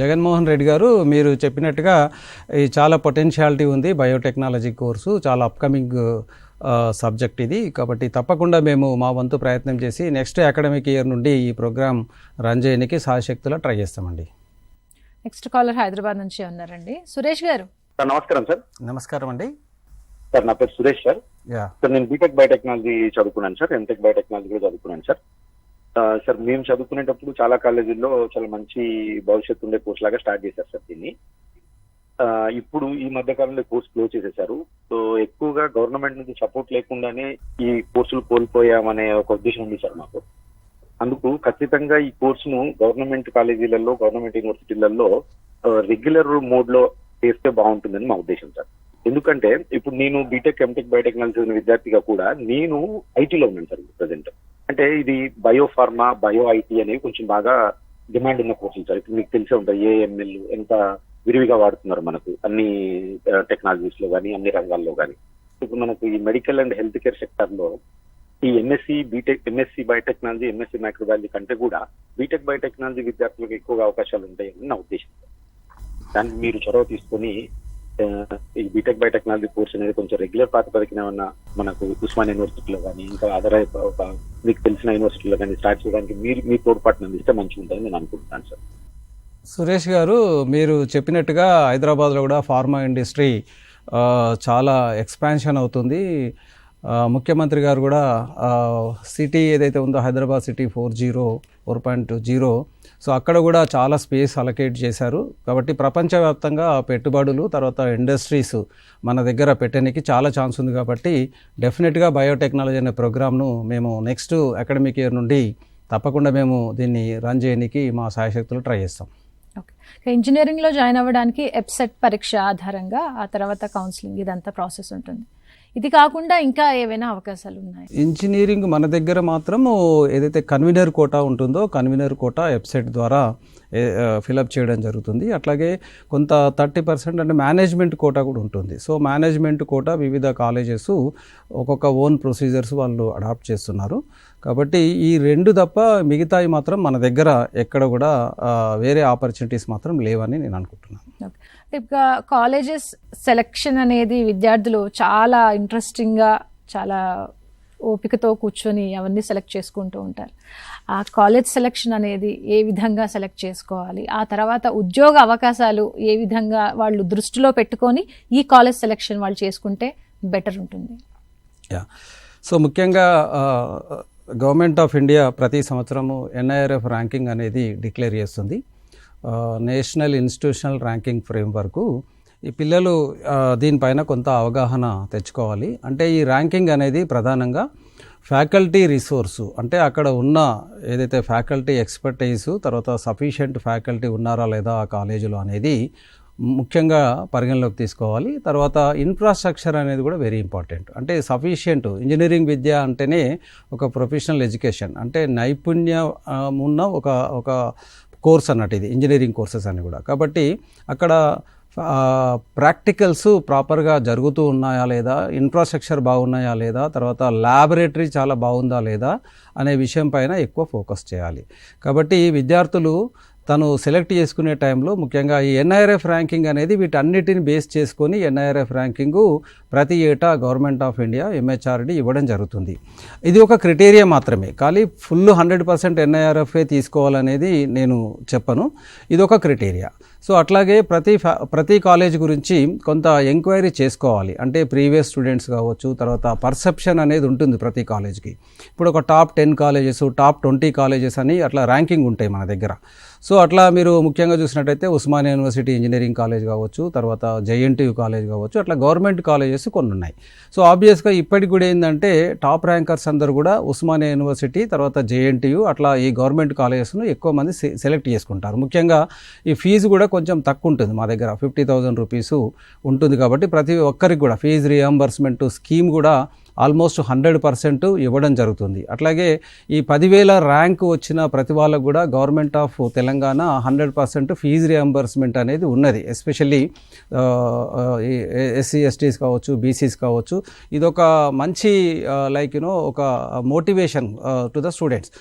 జగన్మోహన్ రెడ్డి గారు, మీరు చెప్పినట్టుగా ఈ చాలా పొటెన్షియాలిటీ ఉంది బయోటెక్నాలజీ కోర్సు, చాలా అప్కమింగ్ సబ్జెక్ట్ ఇది. కాబట్టి తప్పకుండా మేము మా వంతు ప్రయత్నం చేసి నెక్స్ట్ అకాడమిక్ ఇయర్ నుండి ఈ ప్రోగ్రామ్ రన్ చేయడానికి సాయశక్తులా ట్రై చేస్తామండి. నెక్స్ట్ కాలర్ హైదరాబాద్ నుంచి ఉన్నారండి, సురేష్ గారు. సార్ నమస్కారం సార్. నమస్కారం అండి సార్, నా పేరు సురేష్ సార్. సార్ నేను బీటెక్ బయోటెక్నాలజీ చదువుకున్నాను సార్, ఎంటెక్ బయోటెక్నాలజీ కూడా చదువుకున్నాను సార్. సార్ మేము చదువుకునేటప్పుడు చాలా కాలేజీల్లో చాలా మంచి భవిష్యత్తు ఉండే కోర్స్ లాగా స్టార్ట్ చేశారు సార్ దీన్ని. ఇప్పుడు ఈ మధ్య కాలంలో కోర్స్ క్లోజ్ చేసేసారు. సో ఎక్కువగా గవర్నమెంట్ నుంచి సపోర్ట్ లేకుండానే ఈ కోర్సులు కోల్పోయామనే ఒక ఉద్దేశం ఉంది సార్ మాకు. అందుకు ఖచ్చితంగా ఈ కోర్సును గవర్నమెంట్ కాలేజీలలో, గవర్నమెంట్ యూనివర్సిటీలలో రెగ్యులర్ మోడ్ లో చేస్తే బాగుంటుందని మా ఉద్దేశం సార్. ఎందుకంటే ఇప్పుడు నేను బీటెక్ ఎంటెక్ బయోటెక్నాలజీ విద్యార్థిగా కూడా నేను ఐటీలో ఉన్నాను సార్ ప్రజెంట్. అంటే ఇది బయోఫార్మా, బయో ఐటీ అనేవి కొంచెం బాగా డిమాండ్ ఉన్న కోర్సులు సార్. ఇప్పుడు మీకు తెలిసే ఉంటాయి ఏఎంఎల్ ఎంత విరివిగా వాడుతున్నారు మనకు అన్ని టెక్నాలజీస్ లో కానీ అన్ని రంగాల్లో కానీ. ఇప్పుడు మనకు ఈ medical and health care sector లో ఈ ఎంఎస్సి బయోటెక్నాలజీ, ఎంఎస్సి మైక్రోబయాలజీ కంటే కూడా బీటెక్ బయోటెక్నాలజీ విద్యార్థులకు ఎక్కువగా అవకాశాలు ఉంటాయని నా ఉద్దేశం. దానికి మీరు చొరవ తీసుకొని ఈ బీటెక్ బయోటెక్నాలజీ కోర్స్ అనేది కొంచెం రెగ్యులర్ ప్రాతిపదికన ఉన్న మనకు ఉస్మానియా యూనివర్సిటీలో కానీ ఇంకా అదర్ మీకు తెలిసిన యూనివర్సిటీలో కానీ స్టార్ట్ చేయడానికి మీ తోడ్పాటును అందిస్తే మంచిగా ఉంటుందని నేను అనుకుంటున్నాను సార్. సురేష్ గారు, మీరు చెప్పినట్టుగా హైదరాబాద్లో కూడా ఫార్మా ఇండస్ట్రీ చాలా ఎక్స్పాన్షన్ అవుతుంది. ముఖ్యమంత్రి గారు కూడా సిటీ ఏదైతే ఉందో హైదరాబాద్ సిటీ 4.0 సో అక్కడ కూడా చాలా స్పేస్ అలొకేట్ చేశారు. కాబట్టి ప్రపంచవ్యాప్తంగా పెట్టుబడులు తర్వాత ఇండస్ట్రీస్ మన దగ్గర పెట్టడానికి చాలా ఛాన్స్ ఉంది. కాబట్టి డెఫినెట్గా బయోటెక్నాలజీ అనే ప్రోగ్రామ్ను మేము నెక్స్ట్ అకాడమిక్ ఇయర్ నుండి తప్పకుండా మేము దీన్ని రన్ చేయడానికి మా శాయశక్తులు ట్రై చేస్తాం. ఓకే, ఇంజనీరింగ్లో జాయిన్ అవ్వడానికి ఎప్సెట్ పరీక్ష ఆధారంగా ఆ తర్వాత కౌన్సిలింగ్ ఇదంతా ప్రాసెస్ ఉంటుంది. ఇది కాకుండా ఇంకా ఏవైనా అవకాశాలు ఉన్నాయి? ఇంజనీరింగ్ మన దగ్గర మాత్రం ఏదైతే కన్వీనర్ కోటా ఉంటుందో కన్వీనర్ కోటా వెబ్సైట్ ద్వారా ఫిలప్ చేయడం జరుగుతుంది. అట్లాగే కొంత 30% అంటే మేనేజ్మెంట్ కోటా కూడా ఉంటుంది. సో మేనేజ్మెంట్ కోటా వివిధ కాలేజెస్ ఒక్కొక్క ఓన్ ప్రొసీజర్స్ వాళ్ళు అడాప్ట్ చేస్తున్నారు. కాబట్టి ఈ 2 తప్ప మిగతాయి మాత్రం మన దగ్గర ఎక్కడ కూడా వేరే ఆపర్చునిటీస్ మాత్రం లేవని నేను అనుకుంటున్నాను. ఇంకా కాలేజెస్ సెలెక్షన్ అనేది విద్యార్థులు చాలా ఇంట్రెస్టింగ్గా చాలా ఓపికతో కూర్చొని అవన్నీ సెలెక్ట్ చేసుకుంటూ ఉంటారు. ఆ కాలేజ్ సెలెక్షన్ అనేది ఏ విధంగా సెలెక్ట్ చేసుకోవాలి, ఆ తర్వాత ఉద్యోగ అవకాశాలు ఏ విధంగా వాళ్ళు దృష్టిలో పెట్టుకొని ఈ కాలేజ్ సెలెక్షన్ వాళ్ళు చేసుకుంటే బెటర్ ఉంటుంది? సో ముఖ్యంగా గవర్నమెంట్ ఆఫ్ ఇండియా ప్రతి సంవత్సరము NIRF ర్యాంకింగ్ అనేది డిక్లేర్ చేస్తుంది. National institutional ranking framework. ఈ పిల్లలు దీనిపైన కొంత అవగాహన తెచ్చుకోవాలి. అంటే ఈ ర్యాంకింగ్ అనేది ప్రధానంగా ఫ్యాకల్టీ రిసోర్సు, అంటే అక్కడ ఉన్న ఏదైతే ఫ్యాకల్టీ ఎక్స్పర్టైజు తర్వాత సఫిషియెంట్ ఫ్యాకల్టీ ఉన్నారా లేదా ఆ కాలేజీలో అనేది ముఖ్యంగా పరిగణలోకి తీసుకోవాలి. తర్వాత ఇన్ఫ్రాస్ట్రక్చర్ అనేది కూడా వెరీ ఇంపార్టెంట్. అంటే సఫిషియెంట్ ఇంజనీరింగ్ విద్య అంటేనే ఒక ప్రొఫెషనల్ ఎడ్యుకేషన్, అంటే నైపుణ్యం ఉన్న ఒక కోర్స్ అన్నట్టు ఇది ఇంజనీరింగ్ కోర్సెస్ అని కూడా. కాబట్టి అక్కడ ప్రాక్టికల్స్ ప్రాపర్గా జరుగుతూ ఉన్నాయా లేదా, ఇన్ఫ్రాస్ట్రక్చర్ బాగున్నాయా లేదా, తర్వాత ల్యాబొరేటరీ చాలా బాగుందా లేదా అనే విషయం పైన ఎక్కువ ఫోకస్ చేయాలి. కాబట్టి విద్యార్థులు తను సెలెక్ట్ చేసుకునే టైంలో ముఖ్యంగా ఈ NIRF ర్యాంకింగ్ అనేది వీటన్నిటిని బేస్ చేసుకొని NIRF ర్యాంకింగు ప్రతి ఏటా గవర్నమెంట్ ఆఫ్ ఇండియా MHRD ఇవ్వడం జరుగుతుంది. ఇది ఒక క్రైటీరియా మాత్రమే, కానీ ఫుల్ 100% NIRF తీసుకోవాలనేది నేను చెప్పను, ఇది ఒక క్రైటీరియా. సో అట్లాగే ప్రతి కాలేజ్ గురించి కొంత ఎంక్వైరీ చేసుకోవాలి. అంటే ప్రీవియస్ స్టూడెంట్స్ కావచ్చు, తర్వాత పర్సెప్షన్ అనేది ఉంటుంది ప్రతి కాలేజ్కి. ఇప్పుడు ఒక టాప్ 10 కాలేజెస్, టాప్ 20 కాలేజెస్ అని అట్లా ర్యాంకింగ్ ఉంటాయి మన దగ్గర. సో అట్లా మీరు ముఖ్యంగా చూసినట్టయితే ఉస్మానియా యూనివర్సిటీ ఇంజనీరింగ్ కాలేజ్ కావచ్చు, తర్వాత JNTU కాలేజ్ కావచ్చు, అట్లా గవర్నమెంట్ కాలేజెస్ కొన్ని ఉన్నాయి. సో ఆబ్వియస్గా ఇప్పటికి కూడా ఏంటంటే టాప్ ర్యాంకర్స్ అందరూ కూడా ఉస్మానియా యూనివర్సిటీ తర్వాత JNTU అట్లా ఈ గవర్నమెంట్ కాలేజెస్ను ఎక్కువ మంది సెలెక్ట్ చేసుకుంటారు. ముఖ్యంగా ఈ ఫీజు కూడా కొంచెం తక్కువ ఉంటుంది మా దగ్గర, 50,000 రూపీస్ ఉంటుంది. కాబట్టి ప్రతి ఒక్కరికి కూడా ఫీజు రియంబర్స్మెంట్ స్కీమ్ కూడా ఆల్మోస్ట్ 100% ఇవ్వడం జరుగుతుంది. అట్లాగే ఈ 10,000 ర్యాంక్ వచ్చిన ప్రతి వాళ్ళకు కూడా government of Telangana 100% fee reimbursement అనేది ఉన్నది. ఎస్పెషల్లీ SC STs కావచ్చు, BCs కావచ్చు. ఇదొక మంచి ఒక మోటివేషన్ టు ద స్టూడెంట్స్.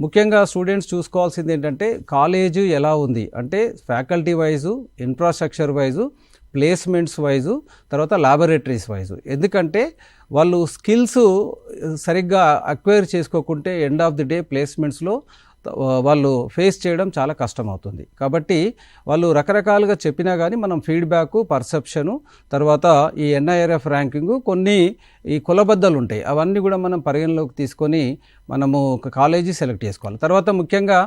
ముఖ్యంగా స్టూడెంట్స్ చూసుకోవాల్సింది ఏంటంటే కాలేజు ఎలా ఉంది అంటే faculty wise, infrastructure wise, placements wise, తర్వాత ల్యాబొరేటరీస్ వైజు. ఎందుకంటే వాళ్ళు స్కిల్స్ సరిగ్గా అక్వైర్ చేసుకోకుంటే ఎండ్ ఆఫ్ ది డే ప్లేస్మెంట్స్లో వాళ్ళు ఫేస్ చేయడం చాలా కష్టం అవుతుంది. కాబట్టి వాళ్ళు రకరకాలుగా చెప్పినా కానీ మనం ఫీడ్బ్యాక్, పర్సెప్షను, తర్వాత ఈ NIRF ర్యాంకింగ్ కొన్ని ఈ కులబద్దలు ఉంటాయి, అవన్నీ కూడా మనం పరిగణలోకి తీసుకొని మనము ఒక కాలేజీ సెలెక్ట్ చేసుకోవాలి. తర్వాత ముఖ్యంగా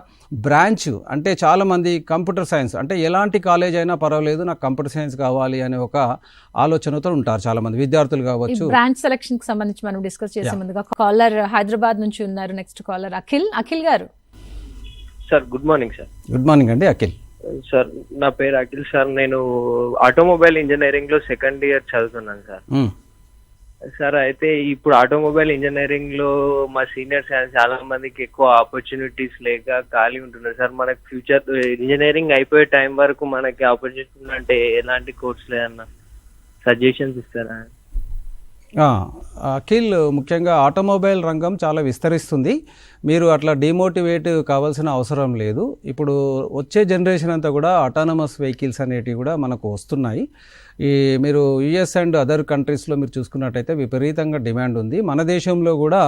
బ్రాంచ్, అంటే చాలామంది కంప్యూటర్ సైన్స్ అంటే ఎలాంటి కాలేజ్ అయినా పర్వాలేదు నాకు కంప్యూటర్ సైన్స్ కావాలి అనే ఒక ఆలోచనతో ఉంటారు చాలామంది విద్యార్థులు కావచ్చు. బ్రాంచ్ సెలెక్షన్కి సంబంధించి మనం డిస్కస్ చేసే ముందుగా కాలర్ హైదరాబాద్ నుంచి ఉన్నారు. నెక్స్ట్ కాలర్ అఖిల్ గారు. Sir good morning sir. Good morning అండి అఖిల్. సార్ నా పేరు అఖిల్ సార్. నేను ఆటోమొబైల్ ఇంజనీరింగ్ లో సెకండ్ ఇయర్ చదువుతున్నాను సార్. సార్ అయితే ఇప్పుడు ఆటోమొబైల్ ఇంజనీరింగ్ లో మా సీనియర్స్ చాలా మందికి ఎక్కువ ఆపర్చునిటీస్ లేక ఖాళీ ఉంటున్నారు సార్. మనకి ఫ్యూచర్ ఇంజనీరింగ్ అయిపోయే టైం వరకు మనకి ఆపర్చునిటీ అంటే ఎలాంటి కోర్స్ లేదన్నా సజెషన్స్ ఇస్తారా? అఖిల్, ముఖ్యంగా ఆటోమొబైల్ రంగం చాలా విస్తరిస్తుంది. మీరు అట్లా డిమోటివేట్ కావాల్సిన అవసరం లేదు. ఇప్పుడు వచ్చే జనరేషన్ అంతా కూడా ఆటానమస్ వెహికల్స్ అనేటివి కూడా మనకు వస్తున్నాయి. మీరు యుఎస్ అండ్ అదర్ కంట్రీస్లో మీరు చూసుకున్నట్టయితే విపరీతంగా డిమాండ్ ఉంది. మన దేశంలో కూడా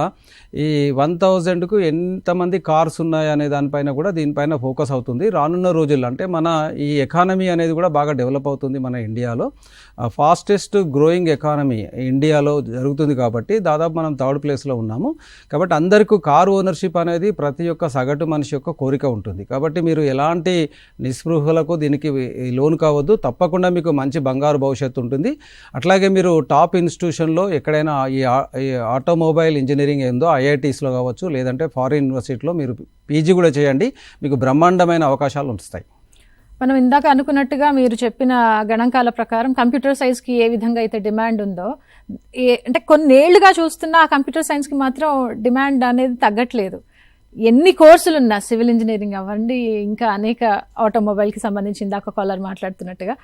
ఈ 1000కు ఎంతమంది కార్స్ ఉన్నాయి అనే దానిపైన కూడా దీనిపైన ఫోకస్ అవుతుంది. రానున్న రోజుల్లో అంటే మన ఈ ఎకానమీ అనేది కూడా బాగా డెవలప్ అవుతుంది. మన ఇండియాలో ఫాస్టెస్ట్ గ్రోయింగ్ ఎకానమీ ఇండియాలో జరుగుతుంది కాబట్టి దాదాపు మనం 3rd ప్లేస్లో ఉన్నాము. కాబట్టి అందరికీ కారు ఓనర్షిప్ అనేది ప్రతి ఒక్క సగటు మనిషి యొక్క కోరిక ఉంటుంది. కాబట్టి మీరు ఎలాంటి నిస్పృహలకు దీనికి లోన్ కావద్దు. తప్పకుండా మీకు మంచి బంగారు భవిష్యత్తు ఉంటుంది. అట్లాగే మీరు టాప్ ఇన్స్టిట్యూషన్లో ఎక్కడైనా ఈ ఆటోమొబైల్ ఇంజనీరింగ్ ఏందో ఐఐటీస్లో కావచ్చు, లేదంటే ఫారిన్ యూనివర్సిటీలో మీరు పీజీ కూడా చేయండి. మీకు బ్రహ్మాండమైన అవకాశాలు వస్తాయి. మనం ఇందాక అనుకున్నట్టుగా మీరు చెప్పిన గణాంకాల ప్రకారం కంప్యూటర్ సైన్స్కి ఏ విధంగా అయితే డిమాండ్ ఉందో, అంటే కొన్నేళ్లుగా చూస్తున్న ఆ కంప్యూటర్ సైన్స్కి మాత్రం డిమాండ్ అనేది తగ్గట్లేదు. ఎన్ని కోర్సులు ఉన్నా, సివిల్ ఇంజనీరింగ్ అవ్వండి, ఇంకా అనేక ఆటోమొబైల్కి సంబంధించి ఇందాక కాలర్ మాట్లాడుతున్నట్టుగా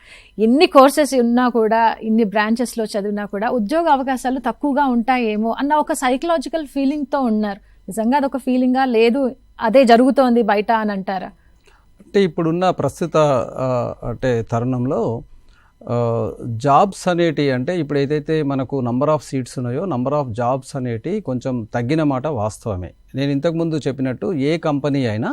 ఎన్ని కోర్సెస్ ఉన్నా కూడా, ఇన్ని బ్రాంచెస్లో చదివినా కూడా ఉద్యోగ అవకాశాలు తక్కువగా ఉంటాయేమో అన్న ఒక సైకలాజికల్ ఫీలింగ్తో ఉన్నారు. నిజంగా అదొక ఫీలింగా, లేదు అదే జరుగుతోంది బయట అని అంటారా? అంటే ఇప్పుడున్న ప్రస్తుత తరుణంలో జాబ్స్ అనేటి, అంటే ఇప్పుడు ఏదైతే మనకు నంబర్ ఆఫ్ సీట్స్ ఉన్నాయో నంబర్ ఆఫ్ జాబ్స్ అనేటి కొంచెం తగ్గిన మాట వాస్తవమే. నేను ఇంతకుముందు చెప్పినట్టు ఏ కంపెనీ అయినా,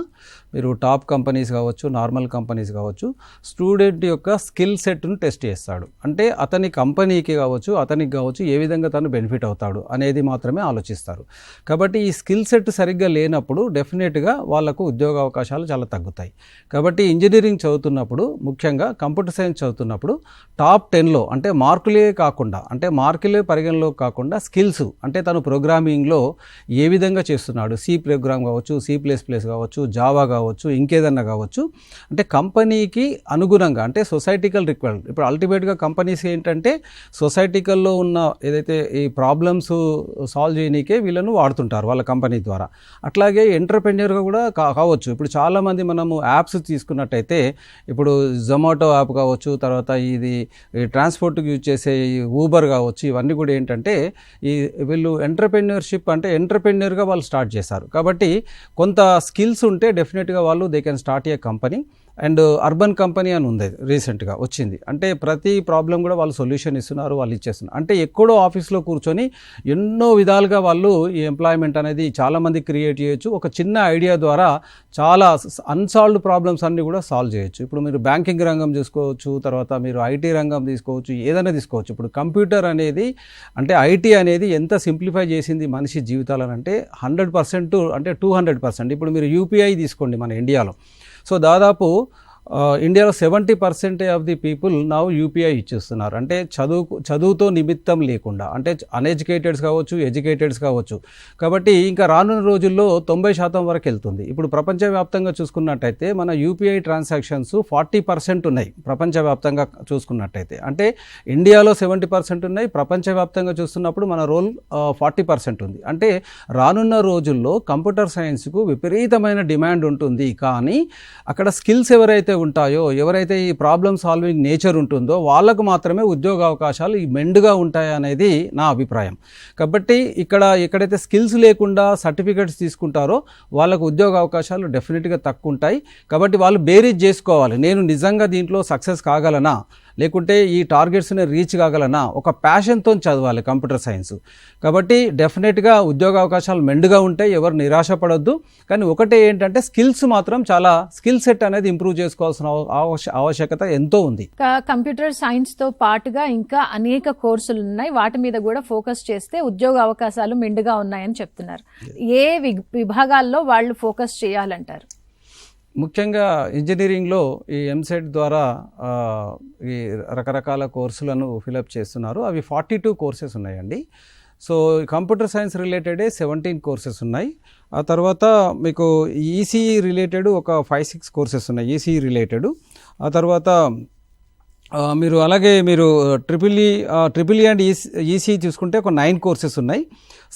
మీరు టాప్ కంపెనీస్ కావచ్చు, నార్మల్ కంపెనీస్ కావచ్చు, స్టూడెంట్ యొక్క స్కిల్ సెట్ను టెస్ట్ చేస్తాడు. అంటే అతని కంపెనీకి కావచ్చు, అతనికి కావచ్చు, ఏ విధంగా తను బెనిఫిట్ అవుతాడు అనేది మాత్రమే ఆలోచిస్తారు. కాబట్టి ఈ స్కిల్ సెట్ సరిగ్గా లేనప్పుడు డెఫినెట్గా వాళ్ళకు ఉద్యోగ అవకాశాలు చాలా తగ్గుతాయి. కాబట్టి ఇంజనీరింగ్ చదువుతున్నప్పుడు, ముఖ్యంగా కంప్యూటర్ సైన్స్ చదువుతున్నప్పుడు టాప్ 10లో, అంటే మార్కులే కాకుండా, అంటే మార్కులే పరిగణలో కాకుండా స్కిల్స్, అంటే తను ప్రోగ్రామింగ్లో ఏ విధంగా చేస్తున్నాడు, సి ప్రోగ్రామ్ కావచ్చు, C++ కావచ్చు, జావా కావచ్చు, ఇంకేదన్నా కావచ్చు, అంటే కంపెనీకి అనుగుణంగా, అంటే సొసైటికల్ రిక్వైర్డ్. ఇప్పుడు అల్టిమేట్గా కంపెనీస్ ఏంటంటే సొసైటికల్లో ఉన్న ఏదైతే ఈ ప్రాబ్లమ్స్ సాల్వ్ చేయనీకే వీళ్ళను వాడుతుంటారు వాళ్ళ కంపెనీ ద్వారా. అట్లాగే ఎంటర్ప్రెన్యూర్గా కూడా కావచ్చు. ఇప్పుడు చాలామంది మనము యాప్స్ తీసుకున్నట్టయితే, ఇప్పుడు జొమాటో యాప్ కావచ్చు, తర్వాత ఇది ట్రాన్స్పోర్ట్కి యూజ్ చేసే ఊబర్ కావచ్చు, ఇవన్నీ కూడా ఏంటంటే వీళ్ళు ఎంటర్ప్రెన్యూర్షిప్, అంటే ఎంటర్ప్రెన్యూర్గా వాళ్ళు స్టార్ట్ చేశారు. కాబట్టి కొంత స్కిల్స్ ఉంటే డెఫినెట్గా వాళ్ళు they can start A company. And urban company అని ఉంది, రీసెంట్గా వచ్చింది. అంటే ప్రతి ప్రాబ్లం కూడా వాళ్ళు సొల్యూషన్ ఇస్తున్నారు, వాళ్ళు ఇచ్చేస్తున్నారు. అంటే ఎక్కడో ఆఫీస్లో కూర్చొని ఎన్నో విధాలుగా వాళ్ళు ఈ ఎంప్లాయ్మెంట్ అనేది చాలామంది క్రియేట్ చేయొచ్చు. ఒక చిన్న ఐడియా ద్వారా చాలా అన్సాల్వ్డ్ ప్రాబ్లమ్స్ అన్నీ కూడా సాల్వ్ చేయొచ్చు. ఇప్పుడు మీరు బ్యాంకింగ్ రంగం చూసుకోవచ్చు, తర్వాత మీరు ఐటీ రంగం తీసుకోవచ్చు, ఏదైనా తీసుకోవచ్చు. ఇప్పుడు కంప్యూటర్ అనేది, అంటే ఐటీ అనేది ఎంత సింప్లిఫై చేసింది మనిషి జీవితాలను అంటే 100%, అంటే 200%. ఇప్పుడు మీరు యూపీఐ తీసుకోండి మన ఇండియాలో. సో దాదాపు ఇండియాలో 70% of the people now UPI ఇచ్చేస్తున్నారు. అంటే చదువుతో నిమిత్తం లేకుండా, అంటే అన్ఎడ్యుకేటెడ్స్ కావచ్చు, ఎడ్యుకేటెడ్స్ కావచ్చు. కాబట్టి ఇంకా రానున్న రోజుల్లో 90% వరకు వెళ్తుంది. ఇప్పుడు ప్రపంచవ్యాప్తంగా చూసుకున్నట్టయితే మన యూపీఐ ట్రాన్సాక్షన్స్ 40% ఉన్నాయి ప్రపంచవ్యాప్తంగా చూసుకున్నట్టయితే. అంటే ఇండియాలో 70% ఉన్నాయి, ప్రపంచవ్యాప్తంగా చూస్తున్నప్పుడు మన రోల్ 40% ఉంది. అంటే రానున్న రోజుల్లో కంప్యూటర్ సైన్స్కు విపరీతమైన డిమాండ్ ఉంటుంది. కానీ అక్కడ స్కిల్స్ ఎవరైతే ఉంటాయో, ఎవరైతే ఈ ప్రాబ్లమ్ సాల్వింగ్ నేచర్ ఉంటుందో వాళ్ళకు మాత్రమే ఉద్యోగ అవకాశాలు మెండుగా ఉంటాయి అనేది నా అభిప్రాయం. కాబట్టి ఎక్కడైతే స్కిల్స్ లేకుండా సర్టిఫికెట్స్ తీసుకుంటారో వాళ్ళకు ఉద్యోగ అవకాశాలు డెఫినెట్గా తక్కువ ఉంటాయి. కాబట్టి వాళ్ళు బేరీజ్ చేసుకోవాలి, నేను నిజంగా దీంట్లో సక్సెస్ కాగలనా, లేకుంటే ఈ టార్గెట్స్ని రీచ్ కాగలనా, ఒక ప్యాషన్తో చదవాలి కంప్యూటర్ సైన్స్. కాబట్టి డెఫినెట్గా ఉద్యోగ అవకాశాలు మెండుగా ఉంటాయి, ఎవరు నిరాశపడొద్దు. కానీ ఒకటే ఏంటంటే స్కిల్స్ మాత్రం చాలా, స్కిల్ సెట్ అనేది ఇంప్రూవ్ చేసుకోవాల్సిన ఆవశ్యకత ఎంతో ఉంది. కంప్యూటర్ సైన్స్తో పాటుగా ఇంకా అనేక కోర్సులు ఉన్నాయి, వాటి మీద కూడా ఫోకస్ చేస్తే ఉద్యోగ అవకాశాలు మెండుగా ఉన్నాయని చెప్తున్నారు. ఏ విభాగాల్లో వాళ్ళు ఫోకస్ చేయాలంటారు? ముఖ్యంగా ఇంజనీరింగ్లో ఈ ఎంసెట్ ద్వారా ఈ రకరకాల కోర్సులను ఫిలప్ చేస్తున్నారు. అవి 42 కోర్సెస్ ఉన్నాయండి. సో కంప్యూటర్ సైన్స్ రిలేటెడే 17 కోర్సెస్ ఉన్నాయి. ఆ తర్వాత మీకు ఈసీఈ రిలేటెడ్ ఒక 5-6 కోర్సెస్ ఉన్నాయి, ఈసీఈ రిలేటెడ్. ఆ తర్వాత మీరు అలాగే మీరు ట్రిపుల్ ఈ అండ్ ఈసీఈ చూసుకుంటే ఒక 9 కోర్సెస్ ఉన్నాయి.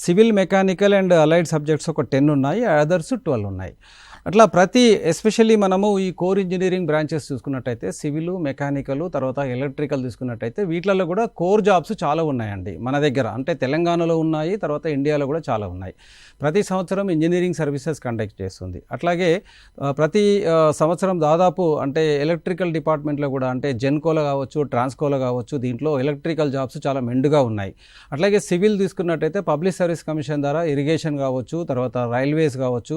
Civil, mechanical and allied subjects ఒక 10 ఉన్నాయి, అదర్స్ 12 ఉన్నాయి. అట్లా ప్రతి ఎస్పెషల్లీ మనము ఈ కోర్ ఇంజనీరింగ్ బ్రాంచెస్ చూసుకున్నట్టయితే సివిల్, మెకానికల్, తర్వాత ఎలక్ట్రికల్ తీసుకున్నట్టయితే వీటిలలో కూడా కోర్ జాబ్స్ చాలా ఉన్నాయండి మన దగ్గర. అంటే తెలంగాణలో ఉన్నాయి, తర్వాత ఇండియాలో కూడా చాలా ఉన్నాయి. ప్రతి సంవత్సరం ఇంజనీరింగ్ సర్వీసెస్ కండక్ట్ చేస్తుంది. అట్లాగే ప్రతి సంవత్సరం దాదాపు అంటే ఎలక్ట్రికల్ డిపార్ట్మెంట్లో కూడా అంటే జెన్కోలో కావచ్చు, ట్రాన్స్కోలో కావచ్చు, దీంట్లో ఎలక్ట్రికల్ జాబ్స్ చాలా మెండుగా ఉన్నాయి. అట్లాగే సివిల్ తీసుకున్నట్టయితే పబ్లిక్ సర్వీస్ కమిషన్ ద్వారా ఇరిగేషన్ కావచ్చు, తర్వాత రైల్వేస్ కావచ్చు,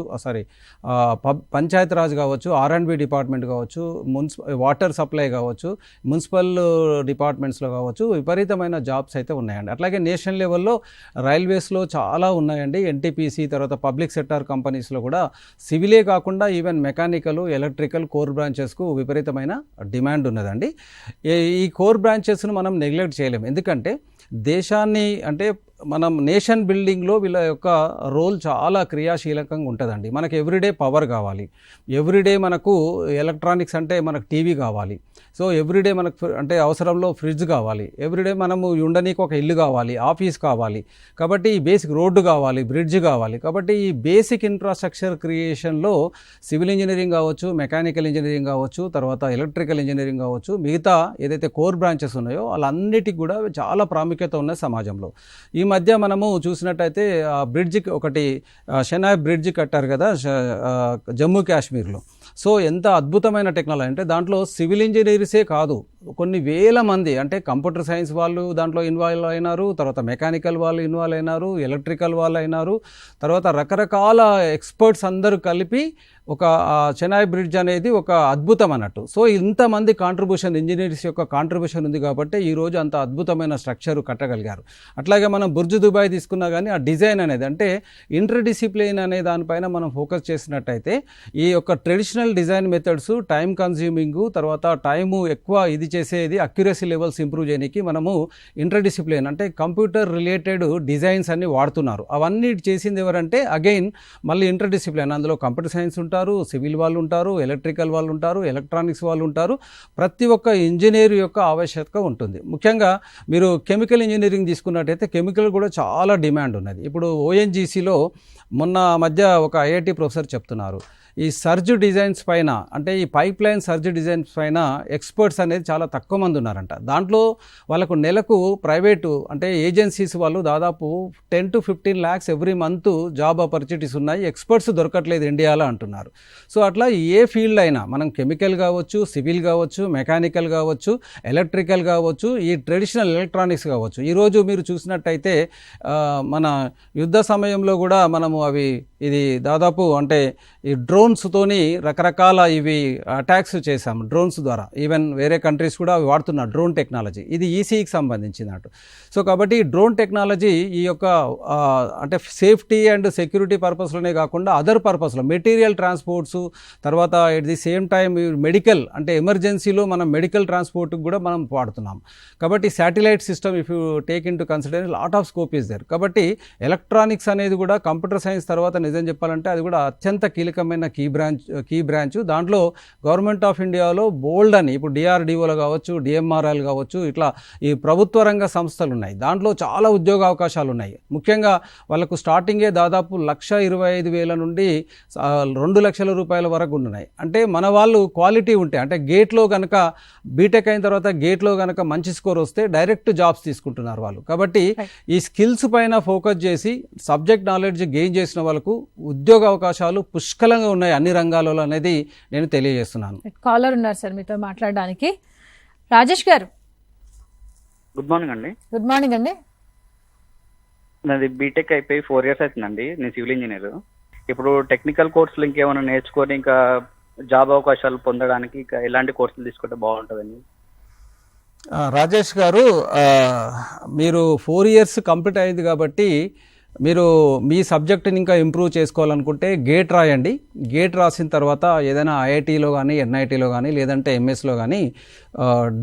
పంచాయత్ రాజ్ కావచ్చు, R&B డిపార్ట్మెంట్ కావచ్చు, వాటర్ సప్లై కావచ్చు, మున్సిపల్ డిపార్ట్మెంట్స్లో కావచ్చు, విపరీతమైన జాబ్స్ అయితే ఉన్నాయండి. అట్లాగే నేషనల్ లెవెల్లో రైల్వేస్లో చాలా ఉన్నాయండి. NTPC తర్వాత పబ్లిక్ సెక్టార్ కంపెనీస్లో కూడా సివిలే కాకుండా ఈవెన్ మెకానికల్, ఎలక్ట్రికల్ కోర్ బ్రాంచెస్కు విపరీతమైన డిమాండ్ ఉన్నదండి. ఈ కోర్ బ్రాంచెస్ను మనం నెగ్లెక్ట్ చేయలేము. ఎందుకంటే దేశాన్ని అంటే మనం నేషన్ బిల్డింగ్లో వీళ్ళ యొక్క రోల్ చాలా క్రియాశీలకంగా ఉంటుందండి. మనకు ఎవ్రీడే పవర్ కావాలి, ఎవ్రీడే మనకు ఎలక్ట్రానిక్స్ అంటే మనకు టీవీ కావాలి, సో ఎవ్రీడే మనకు అంటే అవసరంలో ఫ్రిడ్జ్ కావాలి, ఎవ్రీడే మనము ఉండనీకి ఒక ఇల్లు కావాలి, ఆఫీస్ కావాలి, కాబట్టి ఈ బేసిక్ రోడ్డు కావాలి, బ్రిడ్జ్ కావాలి. కాబట్టి ఈ బేసిక్ ఇన్ఫ్రాస్ట్రక్చర్ క్రియేషన్లో సివిల్ ఇంజనీరింగ్ కావచ్చు, మెకానికల్ ఇంజనీరింగ్ కావచ్చు, తర్వాత ఎలక్ట్రికల్ ఇంజనీరింగ్ కావచ్చు, మిగతా ఏదైతే కోర్ బ్రాంచెస్ ఉన్నాయో వాళ్ళన్నిటికీ కూడా చాలా ప్రాముఖ్యత ఉన్న సమాజంలో. ఈ మధ్య మనము చూసినట్టయితే బ్రిడ్జ్ ఒకటి షెనాయ్ బ్రిడ్జ్ కట్టారు కదా జమ్మూ కాశ్మీర్లో. సో ఎంత అద్భుతమైన టెక్నాలజీ అంటే దాంట్లో సివిల్ ఇంజనీర్సే కాదు, కొన్ని వేల మంది అంటే కంప్యూటర్ సైన్స్ వాళ్ళు దాంట్లో ఇన్వాల్వ్ అయినారు, తర్వాత మెకానికల్ వాళ్ళు ఇన్వాల్వ్ అయినారు, ఎలక్ట్రికల్ వాళ్ళు అయినారు, తర్వాత రకరకాల ఎక్స్పర్ట్స్ అందరూ కలిపి ఒక చెనాయ్ బ్రిడ్జ్ అనేది ఒక అద్భుతం అన్నట్టు. సో ఇంతమంది కాంట్రిబ్యూషన్, ఇంజనీర్స్ యొక్క కాంట్రిబ్యూషన్ ఉంది కాబట్టి ఈరోజు అంత అద్భుతమైన స్ట్రక్చర్ కట్టగలిగారు. అట్లాగే మనం బుర్జ్ దుబాయ్ తీసుకున్నా కానీ ఆ డిజైన్ అనేది అంటే ఇంటర్ డిసిప్లిన్ అనే దానిపైన మనం ఫోకస్ చేసినట్టయితే ఈ యొక్క traditional design methods time consuming, తర్వాత టైము ఎక్కువ ఇది చేసేది అక్యురసీ లెవెల్స్ ఇంప్రూవ్ చేయడానికి మనము ఇంటర్ డిసిప్లిన్ అంటే కంప్యూటర్ రిలేటెడ్ డిజైన్స్ అన్ని వాడుతున్నారు. అవన్నీ చేసింది ఎవరంటే అగైన్ మళ్ళీ ఇంటర్ డిసిప్లిన్, అందులో కంప్యూటర్ సైన్స్ ఉంటారు, సివిల్ వాళ్ళు ఉంటారు, ఎలక్ట్రికల్ వాళ్ళు ఉంటారు, ఎలక్ట్రానిక్స్ వాళ్ళు ఉంటారు. ప్రతి ఒక్క ఇంజనీర్ యొక్క ఆవశ్యకత ఉంటుంది. ముఖ్యంగా మీరు కెమికల్ ఇంజనీరింగ్ తీసుకున్నట్టయితే కెమికల్ కూడా చాలా డిమాండ్ ఉన్నది. ఇప్పుడు ONGCలో మొన్న మధ్య ఒక IIT ప్రొఫెసర్ చెప్తున్నారు, ఈ సర్జ్ డిజైన్స్ పైన అంటే ఈ పైప్ లైన్ సర్జ్ డిజైన్స్ పైన ఎక్స్పర్ట్స్ అనేది చాలా తక్కువ మంది ఉన్నారంట. దాంట్లో వాళ్ళకు నెలకు ప్రైవేటు అంటే ఏజెన్సీస్ వాళ్ళు దాదాపు 10 to 15 lakhs every month job opportunities ఉన్నాయి, ఎక్స్పర్ట్స్ దొరకట్లేదు ఇండియాలో అంటున్నారు. సో అట్లా ఏ ఫీల్డ్ అయినా మనం కెమికల్ కావచ్చు, సివిల్ కావచ్చు, మెకానికల్ కావచ్చు, ఎలక్ట్రికల్ కావచ్చు, ఈ ట్రెడిషనల్ ఎలక్ట్రానిక్స్ కావచ్చు. ఈరోజు మీరు చూసినట్టయితే మన యుద్ధ సమయంలో కూడా మనము ఇది దాదాపు అంటే ఈ డ్రోన్స్తోని రకరకాల ఇవి అటాక్స్ చేశాము డ్రోన్స్ ద్వారా. ఈవెన్ వేరే కంట్రీస్ కూడా అవి వాడుతున్నారు డ్రోన్ టెక్నాలజీ. ఇది ECEకి సంబంధించినట్టు. సో కాబట్టి ఈ డ్రోన్ టెక్నాలజీ ఈ యొక్క అంటే సేఫ్టీ అండ్ సెక్యూరిటీ పర్పస్లోనే కాకుండా అదర్ పర్పస్లో మెటీరియల్ ట్రాన్స్పోర్ట్స్, తర్వాత at the same time medical అంటే ఎమర్జెన్సీలో మనం మెడికల్ ట్రాన్స్పోర్ట్కి కూడా మనం వాడుతున్నాం. కాబట్టి satellite system if you take in to consider lot of scope is there. కాబట్టి ఎలక్ట్రానిక్స్ అనేది కూడా కంప్యూటర్ సైన్స్ తర్వాత నిజం చెప్పాలంటే అది కూడా అత్యంత కీలకమైన కీ బ్రాంచ్. దాంట్లో గవర్నమెంట్ ఆఫ్ ఇండియాలో బోల్డ్ అని ఇప్పుడు DRDOలో కావచ్చు, DMRL కావచ్చు, ఇట్లా ఈ ప్రభుత్వ రంగ సంస్థలు ఉన్నాయి. దాంట్లో చాలా ఉద్యోగ అవకాశాలు ఉన్నాయి. ముఖ్యంగా వాళ్ళకు స్టార్టింగే దాదాపు 1,25,000 నుండి 2 లక్షల రూపాయల వరకు ఉన్నాయి. అంటే మన వాళ్ళు క్వాలిటీ ఉంటే అంటే గేట్లో కనుక బీటెక్ అయిన తర్వాత గేట్లో కనుక మంచి స్కోర్ వస్తే డైరెక్ట్ జాబ్స్ తీసుకుంటున్నారు వాళ్ళు. కాబట్టి ఈ స్కిల్స్ పైన ఫోకస్ చేసి సబ్జెక్ట్ నాలెడ్జ్ గెయిన్ చేసిన వాళ్ళకు ఉద్యోగ అవకాశాలు పుష్కలంగా ఉన్నాయి అన్ని రంగాలలో అనేది నేను తెలియజేస్తున్నాను. కాలర్ ఉన్నారు సార్ మీతో మాట్లాడడానికి. రాజేష్ గారు, గుడ్ మార్నింగ్ అండి. గుడ్ మార్నింగ్ అండి. నాది బీటెక్ అయిపోయి 4 years అవుతుందండి. నేను సివిల్ ఇంజనీర్. ఇప్పుడు టెక్నికల్ కోర్సులు ఇంకేమైనా నేర్చుకొని ఇంకా జాబ్ అవకాశాలు పొందడానికి ఇంకా ఎలాంటి కోర్సులు తీసుకుంటే బాగుంటుందండి? రాజేష్ గారు, మీరు 4 years కంప్లీట్ అయింది కాబట్టి మీరు మీ సబ్జెక్టుని ఇంకా ఇంప్రూవ్ చేసుకోవాలనుకుంటే గేట్ రాయండి. గేట్ రాసిన తర్వాత ఏదైనా IITలో కానీ, NITలో కానీ, లేదంటే MSలో కానీ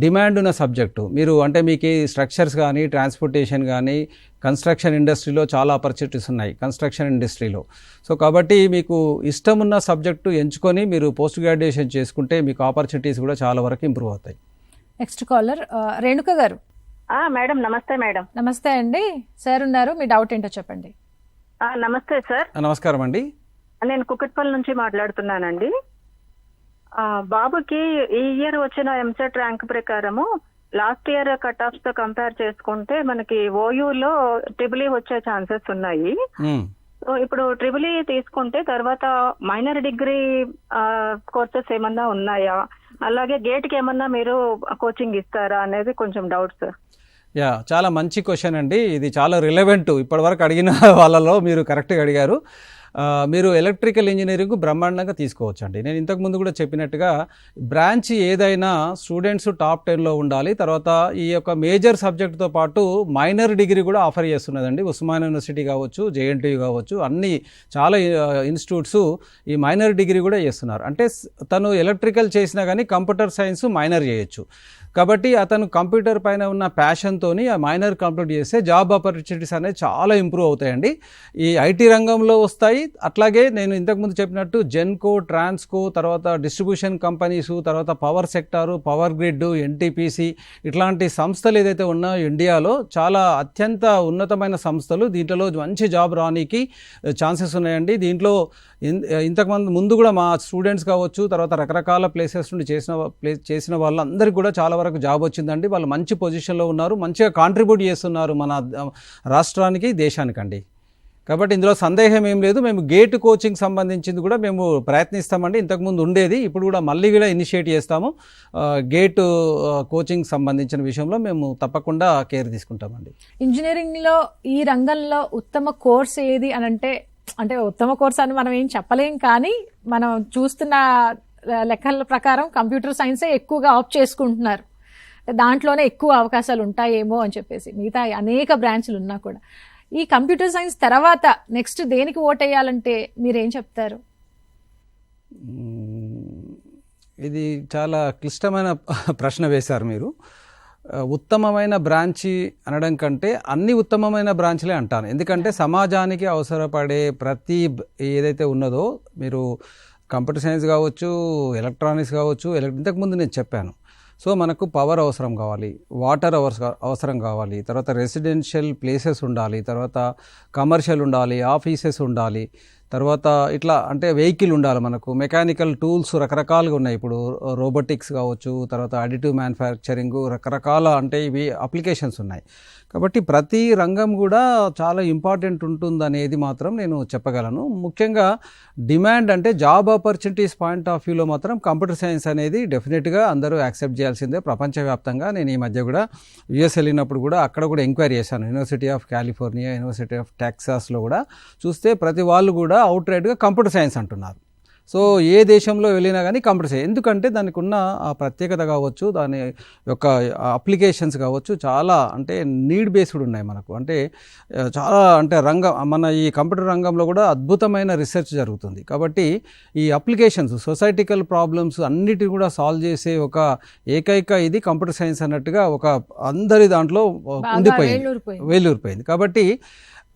డిమాండ్ ఉన్న సబ్జెక్టు మీరు అంటే మీకు స్ట్రక్చర్స్ కానీ, ట్రాన్స్పోర్టేషన్ కానీ, కన్స్ట్రక్షన్ ఇండస్ట్రీలో చాలా ఆపర్చునిటీస్ ఉన్నాయి కన్స్ట్రక్షన్ ఇండస్ట్రీలో. సో కాబట్టి మీకు ఇష్టం ఉన్న సబ్జెక్టు ఎంచుకొని మీరు పోస్ట్ గ్రాడ్యుయేషన్ చేసుకుంటే మీకు ఆపర్చునిటీస్ కూడా చాలా వరకు ఇంప్రూవ్ అవుతాయి. నెక్స్ట్ కాలర్ రేణుక గారు. మేడం నమస్తే. మేడం నమస్తే అండి. సార్ ఉన్నారు, మీ డౌట్ ఏంటో చెప్పండి. నమస్తే సార్. నమస్కారం అండి. నేను కుకట్పల్లి నుంచి మాట్లాడుతున్నానండి. బాబుకి ఈ ఇయర్ వచ్చిన ఎంసెట్ ర్యాంక్ ప్రకారము లాస్ట్ ఇయర్ కట్ ఆఫ్స్ తో కంపేర్ చేసుకుంటే మనకి ఓయూలో ట్రిపుల్ వచ్చే ఛాన్సెస్ ఉన్నాయి. సో ఇప్పుడు ట్రిపుల్ తీసుకుంటే తర్వాత మైనర్ డిగ్రీ కోర్సెస్ ఏమన్నా ఉన్నాయా, అలాగే గేట్ కి ఏమన్నా మీరు కోచింగ్ ఇస్తారా అనేది కొంచెం డౌట్ సార్. చాలా మంచి క్వశ్చన్ అండి. ఇది చాలా రిలవెంట్. ఇప్పటివరకు అడిగిన వాళ్ళలో మీరు కరెక్ట్గా అడిగారు. మీరు ఎలక్ట్రికల్ ఇంజనీరింగ్ బ్రహ్మాండంగా తీసుకోవచ్చండి. నేను ఇంతకుముందు కూడా చెప్పినట్టుగా బ్రాంచ్ ఏదైనా స్టూడెంట్స్ టాప్ 10లో ఉండాలి. తర్వాత ఈ యొక్క మేజర్ సబ్జెక్టుతో పాటు మైనర్ డిగ్రీ కూడా ఆఫర్ చేస్తున్నదండి. ఉస్మానియా యూనివర్సిటీ కావచ్చు, జేఎన్టీయూ కావచ్చు, అన్ని చాలా ఇన్స్టిట్యూట్స్ ఈ మైనర్ డిగ్రీ కూడా చేస్తున్నారు. అంటే తను ఎలక్ట్రికల్ చేసినా కానీ కంప్యూటర్ సైన్స్ మైనర్ చేయొచ్చు. కాబట్టి అతను కంప్యూటర్ పైన ఉన్న ప్యాషన్తో ఆ మైనర్ కంప్లీట్ చేస్తే జాబ్ ఆపర్చునిటీస్ అనేవి చాలా ఇంప్రూవ్ అవుతాయండి. ఈ ఐటీ రంగంలో వస్తాయి. అట్లాగే నేను ఇంతకుముందు చెప్పినట్టు జెన్కో, ట్రాన్స్కో, తర్వాత డిస్ట్రిబ్యూషన్ కంపెనీసు, తర్వాత power sector, power grid, NTPC ఇట్లాంటి సంస్థలు ఏదైతే ఉన్నాయో ఇండియాలో చాలా అత్యంత ఉన్నతమైన సంస్థలు. దీంట్లో మంచి జాబ్ రానికి ఛాన్సెస్ ఉన్నాయండి. దీంట్లో ముందు కూడా మా స్టూడెంట్స్ కావచ్చు, తర్వాత రకరకాల ప్లేసెస్ నుండి చేసిన వాళ్ళందరికీ కూడా చాలా వరకు జాబ్ వచ్చిందండి. వాళ్ళు మంచి పొజిషన్లో ఉన్నారు, మంచిగా కాంట్రిబ్యూట్ చేస్తున్నారు మన రాష్ట్రానికి, దేశానికండి. కాబట్టి ఇందులో సందేహం ఏం లేదు. మేము గేట్ కోచింగ్ సంబంధించింది కూడా మేము ప్రయత్నిస్తామండి. ఇంతకుముందు ఉండేది, ఇప్పుడు కూడా మళ్ళీ కూడా ఇనిషియేట్ చేస్తాము. గేట్ కోచింగ్ సంబంధించిన విషయంలో మేము తప్పకుండా కేర్ తీసుకుంటామండి. ఇంజనీరింగ్లో ఈ రంగంలో ఉత్తమ కోర్స్ ఏది అని అంటే ఉత్తమ కోర్స్ అని మనం ఏం చెప్పలేం, కానీ మనం చూస్తున్న లెక్కల ప్రకారం కంప్యూటర్ సైన్సే ఎక్కువగా ఆప్ట్ చేసుకుంటున్నారు. దాంట్లోనే ఎక్కువ అవకాశాలు ఉంటాయేమో అని చెప్పేసి, మిగతా అనేక బ్రాంచ్లు ఉన్నా కూడా. ఈ కంప్యూటర్ సైన్స్ తర్వాత నెక్స్ట్ దేనికి ఓటేయాలంటే మీరేం చెప్తారు? ఇది చాలా క్లిష్టమైన ప్రశ్న వేశారు మీరు. ఉత్తమమైన బ్రాంచి అనడం కంటే అన్ని ఉత్తమమైన బ్రాంచ్లే అంటాను. ఎందుకంటే సమాజానికి అవసరపడే ప్రతి ఏదైతే ఉన్నదో, మీరు కంప్యూటర్ సైన్స్ కావచ్చు, ఎలక్ట్రానిక్స్ కావచ్చు, ఇంతకుముందు నేను చెప్పాను. సో మనకు పవర్ అవసరం కావాలి, వాటర్ అవసరం కావాలి, తర్వాత రెసిడెన్షియల్ ప్లేసెస్ ఉండాలి, తర్వాత కమర్షియల్ ఉండాలి, ఆఫీసెస్ ఉండాలి, తర్వాత ఇట్లా అంటే వెహికల్ ఉండాలి, మనకు మెకానికల్ టూల్స్ రకరకాలుగా ఉన్నాయి. ఇప్పుడు రోబోటిక్స్ కావచ్చు, తర్వాత అడిటివ్ మ్యానుఫ్యాక్చరింగ్, రకరకాల అంటే ఇవి అప్లికేషన్స్ ఉన్నాయి. కాబట్టి ప్రతి రంగం కూడా చాలా ఇంపార్టెంట్ ఉంటుందనేది మాత్రం నేను చెప్పగలను. ముఖ్యంగా డిమాండ్ అంటే జాబ్ ఆపర్చునిటీస్ పాయింట్ ఆఫ్ వ్యూలో మాత్రం కంప్యూటర్ సైన్స్ అనేది డెఫినెట్గా అందరూ యాక్సెప్ట్ చేయాల్సిందే ప్రపంచవ్యాప్తంగా. నేను ఈ మధ్య కూడా యుఎస్ వెళ్ళినప్పుడు కూడా అక్కడ కూడా ఎంక్వైరీ చేశాను. University of California, university of టెక్సాస్లో కూడా చూస్తే ప్రతి వాళ్ళు కూడా అవుట్ రైట్గా కంప్యూటర్ సైన్స్ అంటున్నారు. సో ఏ దేశంలో వెళ్ళినా కానీ కంప్యూటర్ సైన్స్, ఎందుకంటే దానికి ఉన్న ఆ ప్రత్యేకత కావచ్చు, దాని యొక్క అప్లికేషన్స్ కావచ్చు, చాలా అంటే నీడ్ బేస్డ్ ఉన్నాయి మనకు. అంటే చాలా అంటే మన ఈ కంప్యూటర్ రంగంలో కూడా అద్భుతమైన రీసెర్చ్ జరుగుతుంది. కాబట్టి ఈ అప్లికేషన్స్, సొసైటికల్ ప్రాబ్లమ్స్ అన్నిటిని కూడా సాల్వ్ చేసే ఒక ఏకైక ఇది కంప్యూటర్ సైన్స్ అన్నట్టుగా ఒక అందరి దాంట్లో వేలూరిపోయింది. కాబట్టి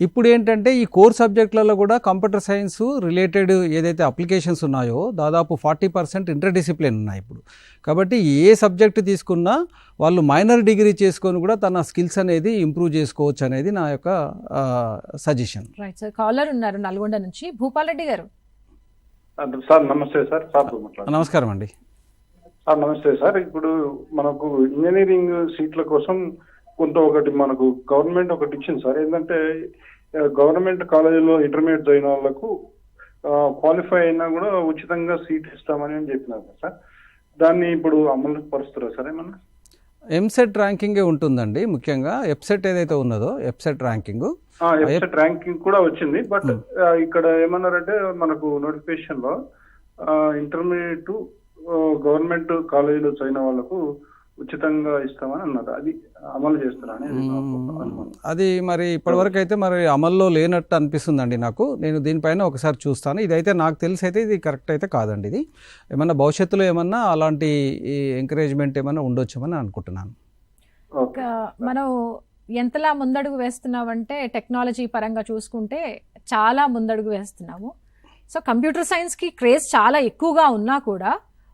ఇప్పుడు ఏంటంటే ఈ కోర్ సబ్జెక్టులలో కూడా కంప్యూటర్ సైన్స్ రిలేటెడ్ ఏదైతే అప్లికేషన్స్ ఉన్నాయో దాదాపు 40% ఇంటర్డిసిప్లిన్ ఉన్నాయి ఇప్పుడు. కాబట్టి ఏ సబ్జెక్ట్ తీసుకున్నా వాళ్ళు మైనర్ డిగ్రీ చేసుకొని కూడా తన స్కిల్స్ అనేది ఇంప్రూవ్ చేసుకోవచ్చు అనేది నా యొక్క సజెషన్. రైట్ సార్, కాలర్ ఉన్నారు నల్గొండ నుంచి, భూపాల్ రెడ్డి గారు. సార్ నమస్తే సార్. నమస్కారం అండి సార్. నమస్తే సార్. ఇప్పుడు మనకు ఇంజనీరింగ్ సీట్ల కోసం ఒకటి మనకు గవర్నమెంట్ ఒకటి ఇచ్చింది సార్. ఏంటంటే గవర్నమెంట్ కాలేజీలో ఇంటర్మీడియట్ అయిన వాళ్ళకు క్వాలిఫై అయినా కూడా ఉచితంగా సీట్ ఇస్తామని చెప్పినారు సార్. దాన్ని ఇప్పుడు అమలు పరుస్తారా సార్ ఏమన్నా? ఎంసెట్ ర్యాంకింగే ఉంటుందండి. ముఖ్యంగా ఎఫ్సెట్ ఏదైతే ఉన్నదో ఎఫ్సెట్ ర్యాంకింగ్ కూడా వచ్చింది. బట్ ఇక్కడ ఏమన్నారంటే మనకు నోటిఫికేషన్ లో ఇంటర్మీడియట్ గవర్నమెంట్ కాలేజీలో చదివిన వాళ్ళకు ఉచితంగా ఇస్తామని అన్నారు. అది అమలు చేస్తారని అది మరి ఇప్పటివరకు అయితే మరి అమల్లో లేనట్టు అనిపిస్తుందండి నాకు. నేను దీనిపైన ఒకసారి చూస్తాను. ఇదైతే నాకు తెలిసి అయితే ఇది కరెక్ట్ అయితే కాదండి. ఇది ఏమన్నా భవిష్యత్తులో ఏమన్నా అలాంటి ఎంకరేజ్మెంట్ ఏమన్నా ఉండొచ్చామని అనుకుంటున్నాను. మనం ఎంతలా ముందడుగు వేస్తున్నామంటే టెక్నాలజీ పరంగా చూసుకుంటే చాలా ముందడుగు వేస్తున్నాము. సో కంప్యూటర్ సైన్స్కి క్రేజ్ చాలా ఎక్కువగా ఉన్నా కూడా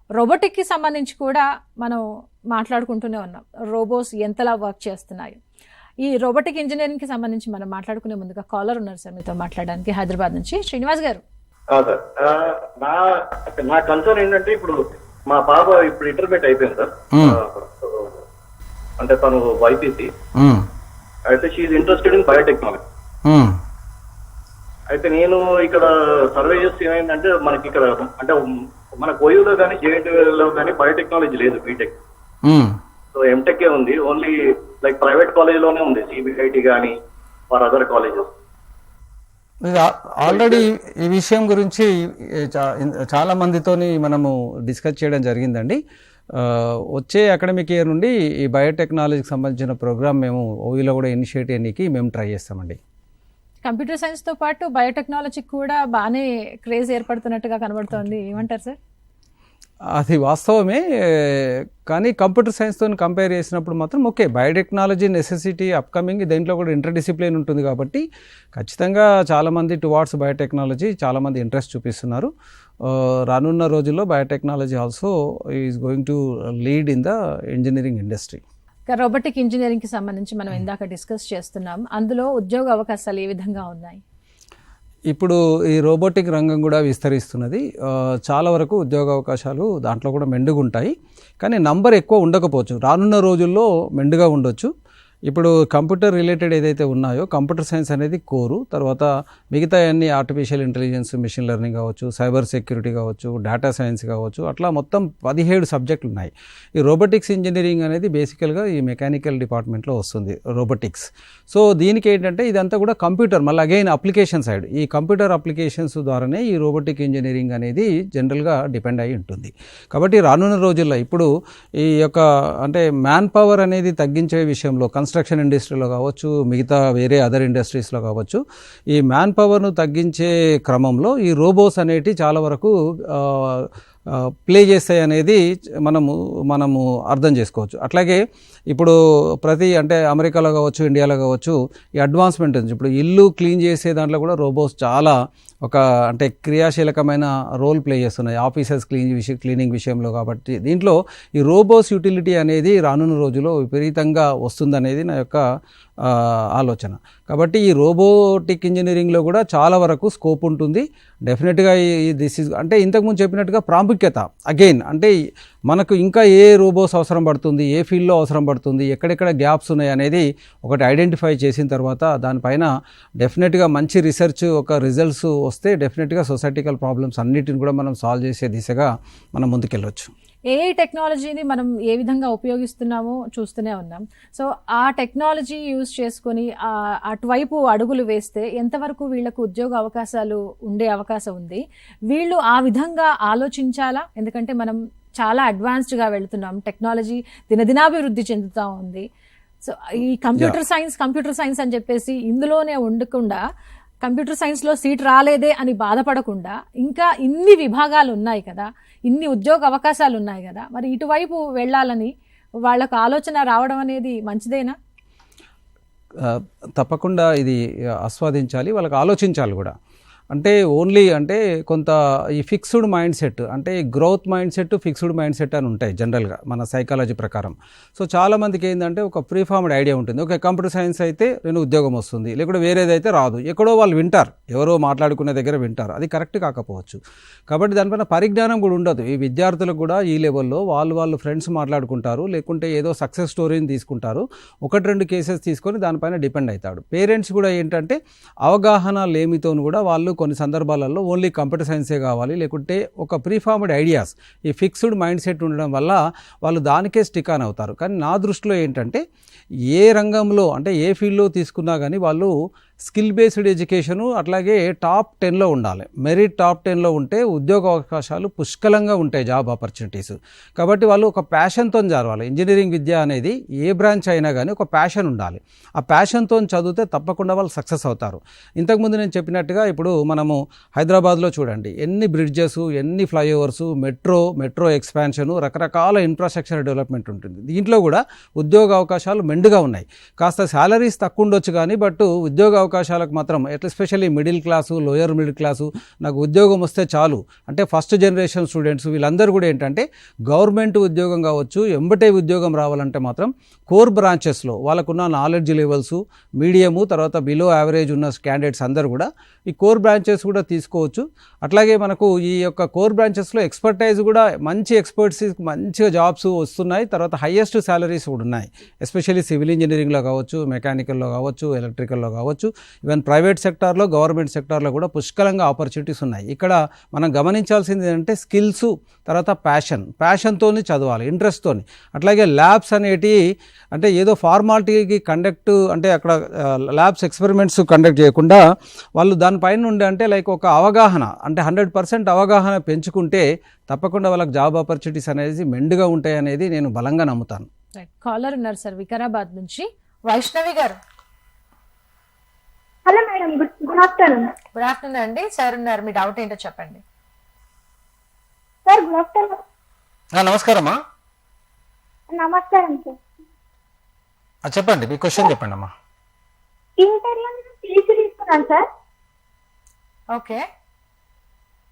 రోబోటిక్కి సంబంధించి కూడా మనం మాట్లాడుకుంటూనే ఉన్నాం. రోబోస్ ఎంతలా వర్క్ చేస్తున్నాయి. ఈ రోబోటిక్ ఇంజనీరింగ్కి సంబంధించి మనం మాట్లాడుకునే ముందుగా కాలర్ ఉన్నారు సార్ మీతో మాట్లాడడానికి, హైదరాబాద్ నుంచి శ్రీనివాస్ గారు. సార్ నా కన్సర్న్ ఏంటంటే ఇప్పుడు మా పాప ఇప్పుడు ఇంటర్మీడియట్ అయిపోయింది సార్. అంటే తను వైపీసీ, అయితే షీఈ్ ఇంట్రెస్టెడ్ ఇన్ బయోటెక్నాలజీ. అయితే నేను ఇక్కడ సర్వే చేస్తే ఏమైందంటే మనకి ఇక్కడ అంటే మన కోయూలో కానీ జేఎన్టీయూలో కానీ బయోటెక్నాలజీ లేదు, బీటెక్. సో ఎంటెక్ ఉంది, ఓన్లీ లైక్ ప్రైవేట్ కాలేజ్ లోనే ఉంది, సిబిఐటి కానీ ఫర్ అదర్ కాలేజెస్. ఆల్రెడీ ఈ విషయం గురించి చాలా మందితోని మనము డిస్కస్ చేయడం జరిగిందండి. వచ్చే అకాడమిక్ ఇయర్ నుండి ఈ బయోటెక్నాలజీకి సంబంధించిన ప్రోగ్రామ్ మేము ఓయూలో కూడా ఇనిషియేట్ చేయడానికి మేము ట్రై చేస్తామండి. కంప్యూటర్ సైన్స్తో పాటు బయోటెక్నాలజీకి కూడా బాగానే క్రేజ్ ఏర్పడుతున్నట్టుగా కనబడుతోంది, ఏమంటారు సార్? అది వాస్తవమే, కానీ కంప్యూటర్ సైన్స్తో కంపేర్ చేసినప్పుడు మాత్రం ఓకే, బయోటెక్నాలజీ నెసెసిటీ అప్కమింగ్, దీంట్లో కూడా ఇంటర్డిసిప్లిన్ ఉంటుంది కాబట్టి ఖచ్చితంగా చాలామంది టువార్డ్స్ బయోటెక్నాలజీ చాలామంది ఇంట్రెస్ట్ చూపిస్తున్నారు. రానున్న రోజుల్లో biotechnology also is going to lead in the engineering industry. Robotic ఇంజనీరింగ్కి సంబంధించి మనం ఇందాక డిస్కస్ చేస్తున్నాం, అందులో ఉద్యోగ అవకాశాలు ఏ విధంగా ఉన్నాయి? ఇప్పుడు ఈ రోబోటిక్ రంగం కూడా విస్తరిస్తున్నది. చాలా వరకు ఉద్యోగ అవకాశాలు దాంట్లో కూడా మెండుగుంటాయి, కానీ నంబర్ ఎక్కువ ఉండకపోవచ్చు. రానున్న రోజుల్లో మెండుగా ఉండొచ్చు. ఇప్పుడు కంప్యూటర్ రిలేటెడ్ ఏదైతే ఉన్నాయో కంప్యూటర్ సైన్స్ అనేది కోరు, తర్వాత మిగతా అన్ని ఆర్టిఫిషియల్ ఇంటెలిజెన్స్, మిషన్ లెర్నింగ్ కావచ్చు, సైబర్ సెక్యూరిటీ కావచ్చు, డేటా సైన్స్ కావచ్చు, అట్లా మొత్తం 17 సబ్జెక్టులు ఉన్నాయి. ఈ రోబోటిక్స్ ఇంజనీరింగ్ అనేది బేసికల్గా ఈ మెకానికల్ డిపార్ట్మెంట్లో వస్తుంది రోబోటిక్స్. సో దీనికి ఏంటంటే ఇదంతా కూడా కంప్యూటర్, మళ్ళీ అగైన్ అప్లికేషన్ సైడ్, ఈ కంప్యూటర్ అప్లికేషన్స్ ద్వారానే ఈ రోబోటిక్ ఇంజనీరింగ్ అనేది జనరల్గా డిపెండ్ అయి ఉంటుంది. కాబట్టి రానున్న రోజుల్లో ఇప్పుడు ఈ యొక్క అంటే మ్యాన్ పవర్ అనేది తగ్గించే విషయంలో కన్స్ట్రక్షన్ ఇండస్ట్రీలో కావచ్చు, మిగతా వేరే అదర్ ఇండస్ట్రీస్లో కావచ్చు, ఈ మ్యాన్ పవర్ను తగ్గించే క్రమంలో ఈ రోబోస్ అనేటివి చాలా వరకు ప్లే చేస్తాయి అనేది మనము అర్థం చేసుకోవచ్చు. అట్లాగే ఇప్పుడు అంటే అమెరికాలో కావచ్చు, ఇండియాలో కావచ్చు, ఈ అడ్వాన్స్మెంట్ ఉంది. ఇప్పుడు ఇల్లు క్లీన్ చేసే దాంట్లో కూడా రోబోస్ చాలా అంటే క్రియాశీలకమైన రోల్ ప్లే చేస్తున్నాయి ఆఫీసెస్ క్లీనింగ్ విషయంలో. కాబట్టి దీంట్లో ఈ రోబోస్ యూటిలిటీ అనేది రానున్న రోజుల్లో విపరీతంగా వస్తుందనేది నా యొక్క ఆలోచన. కాబట్టి ఈ రోబోటిక్ ఇంజనీరింగ్లో కూడా చాలా వరకు స్కోప్ ఉంటుంది డెఫినెట్గా. దిస్ ఈజ్ అంటే ఇంతకుముందు చెప్పినట్టుగా ప్రాముఖ్యత అగైన్ అంటే మనకు ఇంకా ఏ రోబోస్ అవసరం పడుతుంది, ఏ ఫీల్డ్లో అవసరం పడుతుంది, ఎక్కడెక్కడ గ్యాప్స్ ఉన్నాయి అనేది ఒకటి ఐడెంటిఫై చేసిన తర్వాత దానిపైన డెఫినెట్గా మంచి రీసెర్చ్ రిజల్ట్స్ వస్తే డెఫినెట్గా సొసైటికల్ ప్రాబ్లమ్స్ అన్నిటిని కూడా మనం సాల్వ్ చేసే దిశగా మనం ముందుకెళ్ళవచ్చు. ఏఐ టెక్నాలజీని మనం ఏ విధంగా ఉపయోగిస్తున్నామో చూస్తూనే ఉన్నాం. సో ఆ టెక్నాలజీ యూజ్ చేసుకొని అటువైపు అడుగులు వేస్తే ఎంతవరకు వీళ్లకు ఉద్యోగ అవకాశాలు ఉండే అవకాశం ఉంది? వీళ్ళు ఆ విధంగా ఆలోచించాలా? ఎందుకంటే మనం చాలా అడ్వాన్స్డ్గా వెళ్తున్నాం, టెక్నాలజీ దినదినాభివృద్ధి చెందుతూ ఉంది. సో ఈ కంప్యూటర్ సైన్స్ అని చెప్పేసి ఇందులోనే ఉండకుండా కంప్యూటర్ సైన్స్లో సీట్ రాలేదే అని బాధపడకుండా ఇంకా ఇన్ని విభాగాలు ఉన్నాయి కదా, ఇన్ని ఉద్యోగ అవకాశాలు ఉన్నాయి కదా, మరి ఇటువైపు వెళ్ళాలని వాళ్ళకు ఆలోచన రావడం అనేది మంచిదేనా? తప్పకుండా ఇది ఆస్వాదించాలి, వాళ్ళకి ఆలోచించాలి కూడా. అంటే ఓన్లీ అంటే కొంత ఈ ఫిక్స్డ్ మైండ్ సెట్ అంటే growth mind set, fixed mind set అని ఉంటాయి జనరల్గా మన సైకాలజీ ప్రకారం. సో చాలామందికి ఏంటంటే ఒక ప్రీఫార్మ్డ్ ఐడియా ఉంటుంది, ఓకే కంప్యూటర్ సైన్స్ అయితే నేను ఉద్యోగం వస్తుంది, లేకపోతే వేరేదైతే రాదు, ఎక్కడో వాళ్ళు వింటారు, ఎవరో మాట్లాడుకునే దగ్గర వింటారు, అది కరెక్ట్ కాకపోవచ్చు. కాబట్టి దానిపైన పరిజ్ఞానం కూడా ఉండదు. ఈ విద్యార్థులకు కూడా ఈ లెవెల్లో వాళ్ళు ఫ్రెండ్స్ మాట్లాడుకుంటారు, లేకుంటే ఏదో సక్సెస్ స్టోరీని తీసుకుంటారు, 1-2 కేసెస్ తీసుకొని దానిపైన డిపెండ్ అవుతాడు. పేరెంట్స్ కూడా ఏంటంటే అవగాహన లేమితో కూడా వాళ్ళు కొన్ని సందర్భాలలో ఓన్లీ కంప్యూటర్ సైన్సే కావాలి, లేకుంటే ఒక ప్రీఫార్మ్డ్ ఐడియాస్, ఈ ఫిక్స్డ్ మైండ్ సెట్ ఉండడం వల్ల వాళ్ళు దానికే స్టిక్ ఆన్ అవుతారు. కానీ నా దృష్టిలో ఏంటంటే ఏ రంగంలో అంటే ఏ ఫీల్డ్లో తీసుకున్నా కానీ వాళ్ళు స్కిల్ బేస్డ్ ఎడ్యుకేషను అట్లాగే టాప్ 10లో ఉండాలి. మెరిట్ టాప్ 10లో ఉంటే ఉద్యోగ అవకాశాలు పుష్కలంగా ఉంటాయి, జాబ్ ఆపర్చునిటీస్. కాబట్టి వాళ్ళు ఒక ప్యాషన్తో చదవాలి. ఇంజనీరింగ్ విద్య అనేది ఏ బ్రాంచ్ అయినా కానీ ఒక ప్యాషన్ ఉండాలి. ఆ ప్యాషన్తో చదివితే తప్పకుండా వాళ్ళు సక్సెస్ అవుతారు. ఇంతకుముందు నేను చెప్పినట్టుగా ఇప్పుడు మనము హైదరాబాద్లో చూడండి, ఎన్ని బ్రిడ్జెస్, ఎన్ని ఫ్లైఓవర్స్, మెట్రో ఎక్స్పాన్షను, రకరకాల ఇన్ఫ్రాస్ట్రక్చర్ డెవలప్మెంట్ ఉంటుంది. దీంట్లో కూడా ఉద్యోగ అవకాశాలు మెండుగా ఉన్నాయి. కాస్త శాలరీస్ తక్కువ ఉండొచ్చు కానీ బట్ ఉద్యోగ అవకాశాలకు మాత్రం especially middle class, lower middle class, నాకు ఉద్యోగం వస్తే చాలు అంటే ఫస్ట్ జనరేషన్ స్టూడెంట్స్ వీళ్ళందరూ కూడా ఏంటంటే గవర్నమెంట్ ఉద్యోగం కావచ్చు, ఎంబటే ఉద్యోగం రావాలంటే మాత్రం కోర్ బ్రాంచెస్లో వాళ్ళకున్న నాలెడ్జ్ లెవెల్స్ మీడియము, తర్వాత బిలో యావరేజ్ ఉన్న క్యాండిడేట్స్ అందరూ కూడా ఈ కోర్ బ్రాంచెస్ కూడా తీసుకోవచ్చు. అట్లాగే మనకు ఈ యొక్క కోర్ బ్రాంచెస్లో ఎక్స్పర్టైజ్ కూడా మంచి ఎక్స్పర్ట్స్ మంచిగా జాబ్స్ వస్తున్నాయి. తర్వాత హైయెస్ట్ శాలరీస్ కూడా ఉన్నాయి. ఎస్పెషల్లీ సివిల్ ఇంజనీరింగ్లో కావచ్చు, మెకానికల్లో కావచ్చు, ఎలక్ట్రికల్లో కావచ్చు, ఈవెన్ ప్రైవేట్ సెక్టార్లో, గవర్నమెంట్ సెక్టార్లో కూడా పుష్కలంగా ఆపర్చునిటీస్ ఉన్నాయి. ఇక్కడ మనం గమనించాల్సింది ఏంటంటే స్కిల్స్, తర్వాత ప్యాషన్తో చదవాలి, ఇంట్రెస్ట్తో. అట్లాగే ల్యాబ్స్ అనేటివి అంటే ఏదో ఫార్మాలిటీకి అంటే అక్కడ ల్యాబ్స్ ఎక్స్పెరిమెంట్స్ కండక్ట్ చేయకుండా వాళ్ళు దానిపైన ఉండే అంటే లైక్ ఒక అవగాహన అంటే 100% అవగాహన పెంచుకుంటే తప్పకుండా వాళ్ళకి జాబ్ ఆపర్చునిటీస్ అనేది మెండుగా ఉంటాయి అనేది నేను బలంగా నమ్ముతాను. కాలర్ ఉన్నారు సార్ వికారాబాద్ నుంచి, Vaishnavi garu. Hello madam, good afternoon. Good afternoon అండి. సార్ ఉన్నారు, మీ డౌట్ ఏంటో చెప్పండి. Sir good afternoon. నమస్కారమ్మా. నమస్కారం సార్. చెప్పండి, మీ క్వశ్చన్ చెప్పండి అమ్మా. ఇంటర్లో టీసీ తీసుకున్నాను సార్. ఓకే.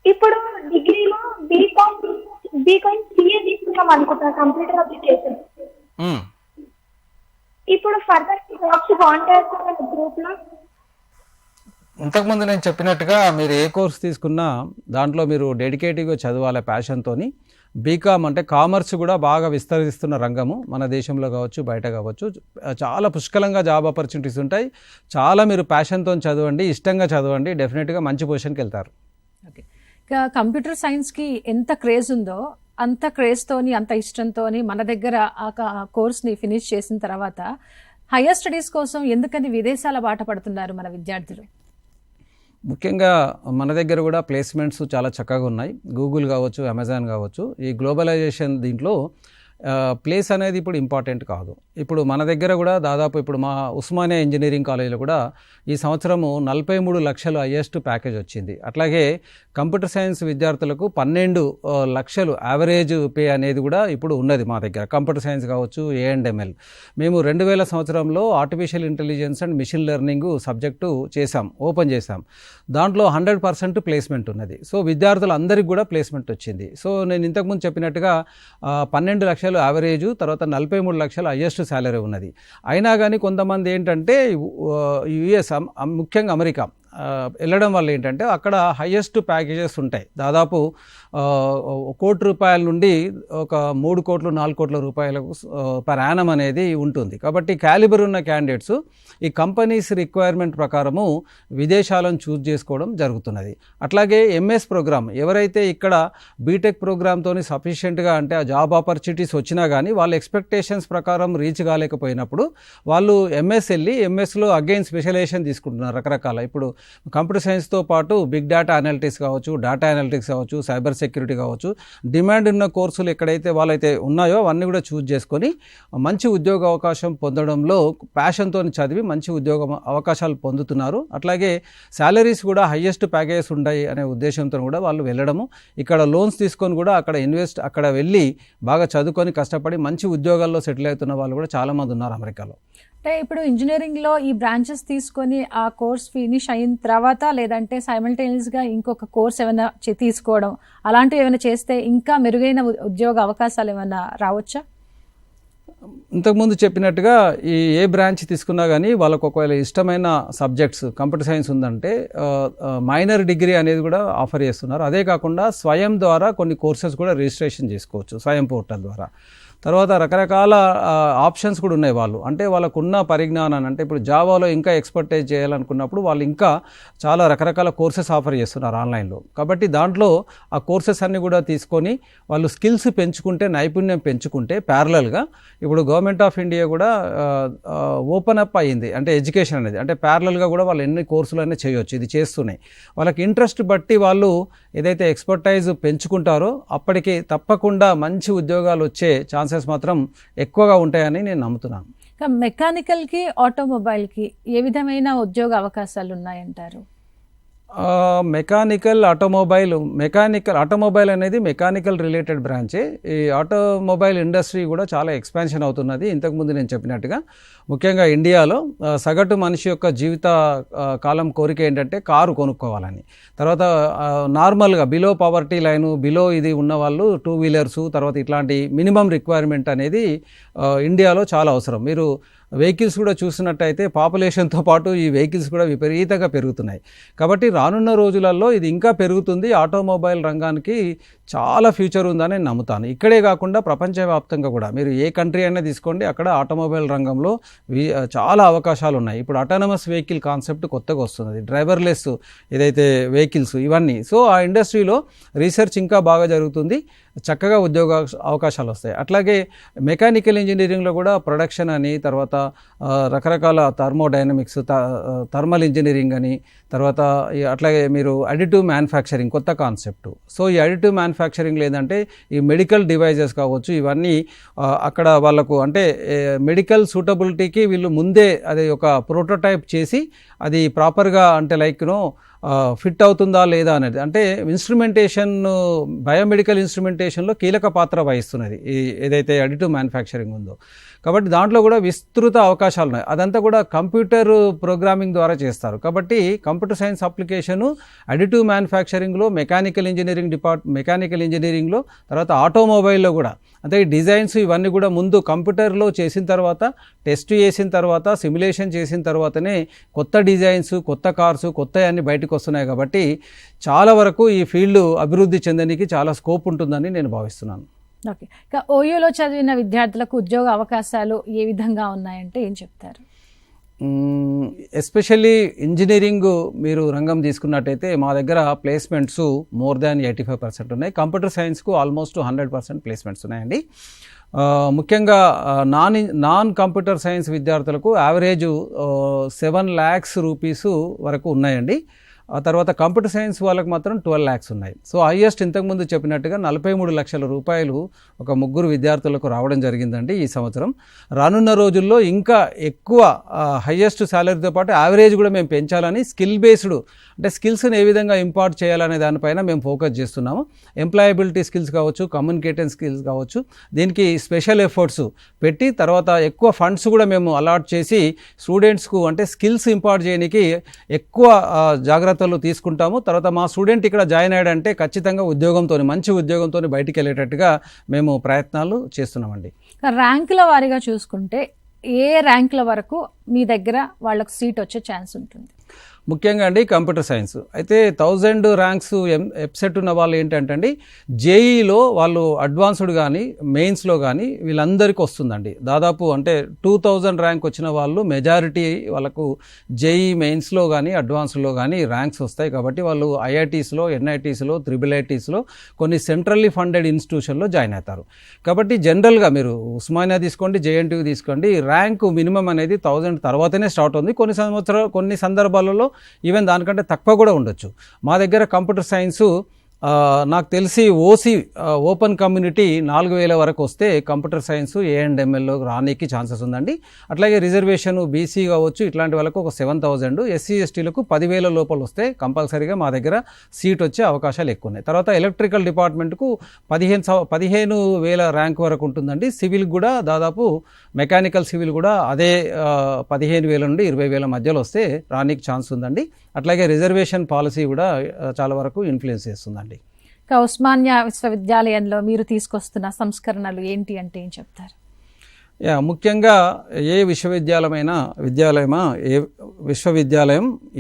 ఇప్పుడు డిగ్రీలో బీకామ్ సిఏ తీసుకున్నాం అనుకుంటున్నా, కంప్యూటర్ అప్లికేషన్. ఇప్పుడు ఫర్దర్ జాబ్స్ బాగుంటాయి సార్ గ్రూప్ లో. ఇంతకుముందు నేను చెప్పినట్టుగా మీరు ఏ కోర్స్ తీసుకున్నా దాంట్లో మీరు డెడికేటివ్గా చదవాలి ప్యాషన్తోని. బీకామ్ అంటే కామర్స్ కూడా బాగా విస్తరిస్తున్న రంగము మన దేశంలో కావచ్చు, బయట కావచ్చు. చాలా పుష్కలంగా జాబ్ ఆపర్చునిటీస్ ఉంటాయి. చాలా మీరు ప్యాషన్తో చదవండి, ఇష్టంగా చదవండి, డెఫినెట్గా మంచి పొజిషన్కి వెళ్తారు. ఓకే. ఇక కంప్యూటర్ సైన్స్కి ఎంత క్రేజ్ ఉందో అంత క్రేజ్తోని, అంత ఇష్టంతోని మన దగ్గర ఆ కోర్స్ని ఫినిష్ చేసిన తర్వాత హయ్యర్ స్టడీస్ కోసం ఎందుకని విదేశాల బాట పడుతున్నారు మన విద్యార్థులు? ముఖ్యంగా మన దగ్గర కూడా ప్లేస్మెంట్స్ చాలా చక్కగా ఉన్నాయి. గూగుల్ కావచ్చు, అమెజాన్ కావచ్చు. ఈ గ్లోబలైజేషన్ దీంట్లో ప్లేస్ అనేది ఇప్పుడు ఇంపార్టెంట్ కాదు. ఇప్పుడు మన దగ్గర కూడా దాదాపు ఇప్పుడు మా ఉస్మానియా ఇంజనీరింగ్ కాలేజీలో కూడా ఈ సంవత్సరము 43 లక్షలు హైయెస్ట్ ప్యాకేజ్ వచ్చింది. అట్లాగే కంప్యూటర్ సైన్స్ విద్యార్థులకు 12 లక్షలు యావరేజ్ పే అనేది కూడా ఇప్పుడు ఉన్నది మా దగ్గర. కంప్యూటర్ సైన్స్ కావచ్చు, A&ML. మేము 2000 సంవత్సరంలో artificial intelligence and machine learning subject open చేశాం. దాంట్లో 100% ప్లేస్మెంట్ ఉన్నది. సో విద్యార్థులందరికీ కూడా ప్లేస్మెంట్ వచ్చింది. సో నేను ఇంతకుముందు చెప్పినట్టుగా 12 లక్షలు యావరేజ్, తర్వాత 43 లక్షల హైయెస్ట్ శాలరీ ఉన్నది. అయినా కానీ కొంతమంది ఏంటంటే యుఎస్, ముఖ్యంగా అమెరికా వెళ్ళడం వల్ల ఏంటంటే అక్కడ హైయెస్ట్ ప్యాకేజెస్ ఉంటాయి. దాదాపు ₹1 కోటి నుండి ఒక 3 కోట్లు 4 కోట్ల రూపాయలకు పర్ యానం అనేది ఉంటుంది. కాబట్టి క్యాలిబర్ ఉన్న క్యాండిడేట్స్ ఈ కంపెనీస్ రిక్వైర్మెంట్ ప్రకారము విదేశాలను చూస్ చేసుకోవడం జరుగుతున్నది. అట్లాగే ఎంఎస్ ప్రోగ్రామ్ ఎవరైతే ఇక్కడ బీటెక్ ప్రోగ్రామ్తో సఫిషియెంట్గా అంటే ఆ జాబ్ ఆపర్చునిటీస్ వచ్చినా కానీ వాళ్ళ ఎక్స్పెక్టేషన్స్ ప్రకారం రీచ్ కాలేకపోయినప్పుడు వాళ్ళు ఎంఎస్ వెళ్ళి ఎంఎస్లో అగైన్ స్పెషలైజేషన్ తీసుకుంటున్నారు రకరకాల. ఇప్పుడు కంప్యూటర్ సైన్స్తో పాటు బిగ్ డేటా అనలిటిక్స్ కావచ్చు, డేటా అనలిటిక్స్ కావచ్చు, సైబర్ సెక్యూరిటీ కావచ్చు, డిమాండ్ ఉన్న కోర్సులు ఎక్కడైతే వాళ్ళైతే ఉన్నాయో అవన్నీ కూడా చూస్ చేసుకొని మంచి ఉద్యోగ అవకాశం పొందడంలో ప్యాషన్తో చదివి మంచి ఉద్యోగ అవకాశాలు పొందుతున్నారు. అట్లాగే శాలరీస్ కూడా హైయెస్ట్ ప్యాకేజెస్ ఉన్నాయి అనే ఉద్దేశంతో కూడా వాళ్ళు వెళ్ళడము, ఇక్కడ లోన్స్ తీసుకొని కూడా అక్కడ వెళ్ళి బాగా చదువుకొని కష్టపడి మంచి ఉద్యోగాల్లో సెటిల్ అవుతున్న వాళ్ళు కూడా చాలామంది ఉన్నారు అమెరికాలో. అంటే ఇప్పుడు ఇంజనీరింగ్లో ఈ బ్రాంచెస్ తీసుకొని ఆ కోర్స్ ఫినిష్ అయిన తర్వాత లేదంటే సైమల్టేనియస్గా ఇంకొక కోర్స్ ఏమైనా తీసుకోవడం అలాంటివి ఏమైనా చేస్తే ఇంకా మెరుగైన ఉద్యోగ అవకాశాలు ఏమైనా రావచ్చా? ఇంతకుముందు చెప్పినట్టుగా ఏ బ్రాంచ్ తీసుకున్నా కానీ వాళ్ళకు ఒకవేళ ఇష్టమైన సబ్జెక్ట్స్ కంప్యూటర్ సైన్స్ ఉందంటే మైనర్ డిగ్రీ అనేది కూడా ఆఫర్ చేస్తున్నారు. అదే కాకుండా స్వయం ద్వారా కొన్ని కోర్సెస్ కూడా రిజిస్ట్రేషన్ చేసుకోవచ్చు స్వయం పోర్టల్ ద్వారా. తర్వాత రకరకాల ఆప్షన్స్ కూడా ఉన్నాయి. వాళ్ళు అంటే వాళ్ళకున్న పరిజ్ఞానాన్ని అంటే ఇప్పుడు జావాలో ఇంకా ఎక్స్పర్టైజ్ చేయాలనుకున్నప్పుడు వాళ్ళు ఇంకా చాలా రకరకాల కోర్సెస్ ఆఫర్ చేస్తున్నారు ఆన్లైన్లో. కాబట్టి దాంట్లో ఆ కోర్సెస్ అన్నీ కూడా తీసుకొని వాళ్ళు స్కిల్స్ పెంచుకుంటే, నైపుణ్యం పెంచుకుంటే ప్యారలల్గా ఇప్పుడు గవర్నమెంట్ ఆఫ్ ఇండియా కూడా ఓపెన్ అప్ అయ్యింది. అంటే ఎడ్యుకేషన్ అనేది అంటే ప్యారలల్గా కూడా వాళ్ళు ఎన్ని కోర్సులు అయినా చేయవచ్చు. ఇది చేస్తున్నాయి. వాళ్ళకి ఇంట్రెస్ట్ బట్టి వాళ్ళు ఏదైతే ఎక్స్పర్టైజ్ పెంచుకుంటారో అప్పటికి తప్పకుండా మంచి ఉద్యోగాలు వచ్చే ఛాన్సెస్ మాత్రం ఎక్కువగా ఉంటాయని నేను నమ్ముతున్నాను. మెకానికల్కి ఆటోమొబైల్కి ఏ విధమైన ఉద్యోగ అవకాశాలు ఉన్నాయంటారు? మెకానికల్ ఆటోమొబైల్ అనేది మెకానికల్ రిలేటెడ్ బ్రాంచే. ఈ ఆటోమొబైల్ ఇండస్ట్రీ కూడా చాలా ఎక్స్పాన్షన్ అవుతున్నది. ఇంతకుముందు నేను చెప్పినట్టుగా ముఖ్యంగా ఇండియాలో సగటు మనిషి యొక్క జీవిత కాలం కోరిక ఏంటంటే కారు కొనుక్కోవాలని. తర్వాత నార్మల్గా బిలో పవర్టీ లైను బిలో ఇది ఉన్న వాళ్ళు 2 వీలర్సు తర్వాత ఇట్లాంటి మినిమం రిక్వైర్మెంట్ అనేది ఇండియాలో చాలా అవసరం. మీరు వెహికల్స్ కూడా చూసినట్టయితే పాపులేషన్తో పాటు ఈ వెహికల్స్ కూడా విపరీతంగా పెరుగుతున్నాయి. కాబట్టి రానున్న రోజులలో ఇది ఇంకా పెరుగుతుంది. ఆటోమొబైల్ రంగానికి చాలా ఫ్యూచర్ ఉందని నేను నమ్ముతాను. ఇక్కడే కాకుండా ప్రపంచవ్యాప్తంగా కూడా మీరు ఏ కంట్రీ అయినా తీసుకోండి, అక్కడ ఆటోమొబైల్ రంగంలో చాలా అవకాశాలు ఉన్నాయి. ఇప్పుడు అటానమస్ వెహికల్ కాన్సెప్ట్ కొత్తగా వస్తున్నది, డ్రైవర్లెస్ ఏదైతే వెహికల్స్ ఇవన్నీ. సో ఆ ఇండస్ట్రీలో రీసెర్చ్ ఇంకా బాగా జరుగుతుంది, చక్కగా ఉద్యోగ అవకాశాలు వస్తాయి. అట్లాగే మెకానికల్ ఇంజనీరింగ్లో కూడా ప్రొడక్షన్ అని, తర్వాత రకరకాల థర్మోడైనమిక్స్, థర్మల్ ఇంజనీరింగ్ అని, తర్వాత అట్లాగే మీరు అడిటివ్ మ్యానుఫ్యాక్చరింగ్ కొత్త కాన్సెప్ట్. సో ఈ అడిటివ్ మ్యానుఫ్యాక్చరింగ్ లేదంటే ఈ మెడికల్ డివైజెస్ కావచ్చు, ఇవన్నీ అక్కడ వాళ్ళకు అంటే మెడికల్ సూటబిలిటీకి వీళ్ళు ముందే అది ఒక ప్రోటోటైప్ చేసి అది ప్రాపర్గా అంటే లైక్ ఫిట్ అవుతుందా లేదా అనేది, అంటే ఇన్స్ట్రుమెంటేషన్ బయోమెడికల్ ఇన్స్ట్రుమెంటేషన్లో కీలక పాత్ర వహిస్తున్నది ఈ ఏదైతే అడిటివ్ మ్యానుఫ్యాక్చరింగ్ ఉందో. కాబట్టి దాంట్లో కూడా విస్తృత అవకాశాలు ఉన్నాయి. అదంతా కూడా కంప్యూటర్ ప్రోగ్రామింగ్ ద్వారా చేస్తారు. కాబట్టి కంప్యూటర్ సైన్స్ అప్లికేషను అడిటివ్ మ్యానుఫ్యాక్చరింగ్లో, మెకానికల్ ఇంజనీరింగ్లో, తర్వాత ఆటోమొబైల్లో కూడా అంటే ఈ డిజైన్స్ ఇవన్నీ కూడా ముందు కంప్యూటర్లో చేసిన తర్వాత, టెస్ట్ చేసిన తర్వాత, సిమ్యులేషన్ చేసిన తర్వాతనే కొత్త డిజైన్స్, కొత్త కార్స్, కొత్త అన్నీ బయటకు వస్తున్నాయి. కాబట్టి చాలా వరకు ఈ ఫీల్డ్ అభివృద్ధి చెందడానికి చాలా స్కోప్ ఉంటుందని నేను భావిస్తున్నాను. ఓకే, ఇక ఓయూలో చదివిన విద్యార్థులకు ఉద్యోగ అవకాశాలు ఏ విధంగా ఉన్నాయంటే ఏం చెప్తారు? ఎస్పెషల్లీ ఇంజనీరింగ్ మీరు రంగం తీసుకున్నట్టయితే మా దగ్గర ప్లేస్మెంట్స్ మోర్ దాన్ 85% ఉన్నాయి. కంప్యూటర్ సైన్స్కు ఆల్మోస్ట్ 100% ప్లేస్మెంట్స్ ఉన్నాయండి. ముఖ్యంగా నాన్ కంప్యూటర్ సైన్స్ విద్యార్థులకు యావరేజ్ 7 lakhs రూపీస్ వరకు ఉన్నాయండి. ఆ తర్వాత కంప్యూటర్ సైన్స్ వాళ్ళకి మాత్రం 12 lakhs ఉన్నాయి. సో హైయెస్ట్ ఇంతకుముందు చెప్పినట్టుగా 43 లక్షల రూపాయలు ఒక 3 విద్యార్థులకు రావడం జరిగిందండి ఈ సంవత్సరం. రానున్న రోజుల్లో ఇంకా ఎక్కువ హైయెస్ట్ శాలరీతో పాటు యావరేజ్ కూడా మేము పెంచాలని స్కిల్ బేస్డ్ అంటే స్కిల్స్ని ఏ విధంగా ఇంపార్ట్ చేయాలనే దానిపైన మేము ఫోకస్ చేస్తున్నాము. ఎంప్లాయబిలిటీ స్కిల్స్ కావచ్చు, కమ్యూనికేటింగ్ స్కిల్స్ కావచ్చు, దీనికి స్పెషల్ ఎఫర్ట్స్ పెట్టి తర్వాత ఎక్కువ ఫండ్స్ కూడా మేము అలాట్ చేసి స్టూడెంట్స్కు అంటే స్కిల్స్ ఇంపార్ట్ చేయడానికి ఎక్కువ జాగ్రత్తలు తీసుకుంటాము. తర్వాత మా స్టూడెంట్ ఇక్కడ జాయిన్ అయ్యాడంటే ఖచ్చితంగా మంచి ఉద్యోగంతో బయటికి వెళ్ళేటట్టుగా మేము ప్రయత్నాలు చేస్తున్నామండి. ర్యాంకుల వారీగా చూసుకుంటే ఏ ర్యాంకుల వరకు మీ దగ్గర వాళ్ళకు సీట్ వచ్చే ఛాన్స్ ఉంటుంది? ముఖ్యంగా అండి కంప్యూటర్ సైన్స్ అయితే 1000 ర్యాంక్స్ ఎప్సెట్ ఉన్న వాళ్ళు ఏంటంటే అండి జేఈలో వాళ్ళు అడ్వాన్స్డ్ కానీ మెయిన్స్లో కానీ వీళ్ళందరికీ వస్తుందండి. దాదాపు అంటే 2000 ర్యాంక్ వచ్చిన వాళ్ళు మెజారిటీ వాళ్ళకు జేఈ మెయిన్స్లో కానీ అడ్వాన్స్డ్లో కానీ ర్యాంక్స్ వస్తాయి. కాబట్టి వాళ్ళు ఐఐటీస్లో, ఎన్ఐటీస్లో, IIITస్లో కొన్ని సెంట్రల్లీ ఫండెడ్ ఇన్స్టిట్యూషన్లో జాయిన్ అవుతారు. కాబట్టి జనరల్గా మీరు ఉస్మానియా తీసుకోండి, జేఎన్టీయూ తీసుకోండి, ర్యాంకు మినిమం అనేది 1000 తర్వాతనే స్టార్ట్ ఉంది. కొన్ని సందర్భాలలో ఈవెన్ దానికంటే తక్కువ కూడా ఉండొచ్చు. మా దగ్గర కంప్యూటర్ సైన్సు నాకు తెలిసి ఓసీ ఓపెన్ కమ్యూనిటీ 4000 వరకు వస్తే కంప్యూటర్ సైన్స్ ఏఎండ్ఎంఎల్లో రానికి ఛాన్సెస్ ఉందండి. అట్లాగే రిజర్వేషన్ బీసీ కావచ్చు ఇట్లాంటి వాళ్ళకు ఒక 7000, ఎస్సీ ఎస్టీలకు 10,000 లోపల వస్తే కంపల్సరీగా మా దగ్గర సీట్ వచ్చే అవకాశాలు ఎక్కువ ఉన్నాయి. తర్వాత ఎలక్ట్రికల్ డిపార్ట్మెంట్కు 15,000 ర్యాంక్ వరకు ఉంటుందండి. సివిల్ కూడా దాదాపు మెకానికల్ సివిల్ కూడా అదే 15,000 నుండి 20,000 మధ్యలో వస్తే రానికి ఛాన్స్ ఉందండి. అట్లాగే రిజర్వేషన్ పాలసీ కూడా చాలా వరకు ఇన్ఫ్లుయెన్స్ చేస్తుందండి. ఉస్మానియా విశ్వవిద్యాలయంలో మీరు తీసుకొస్తున్న సంస్కరణలు ఏంటి అంటే ఏం చెప్తారు? ముఖ్యంగా ఏ విశ్వవిద్యాలయం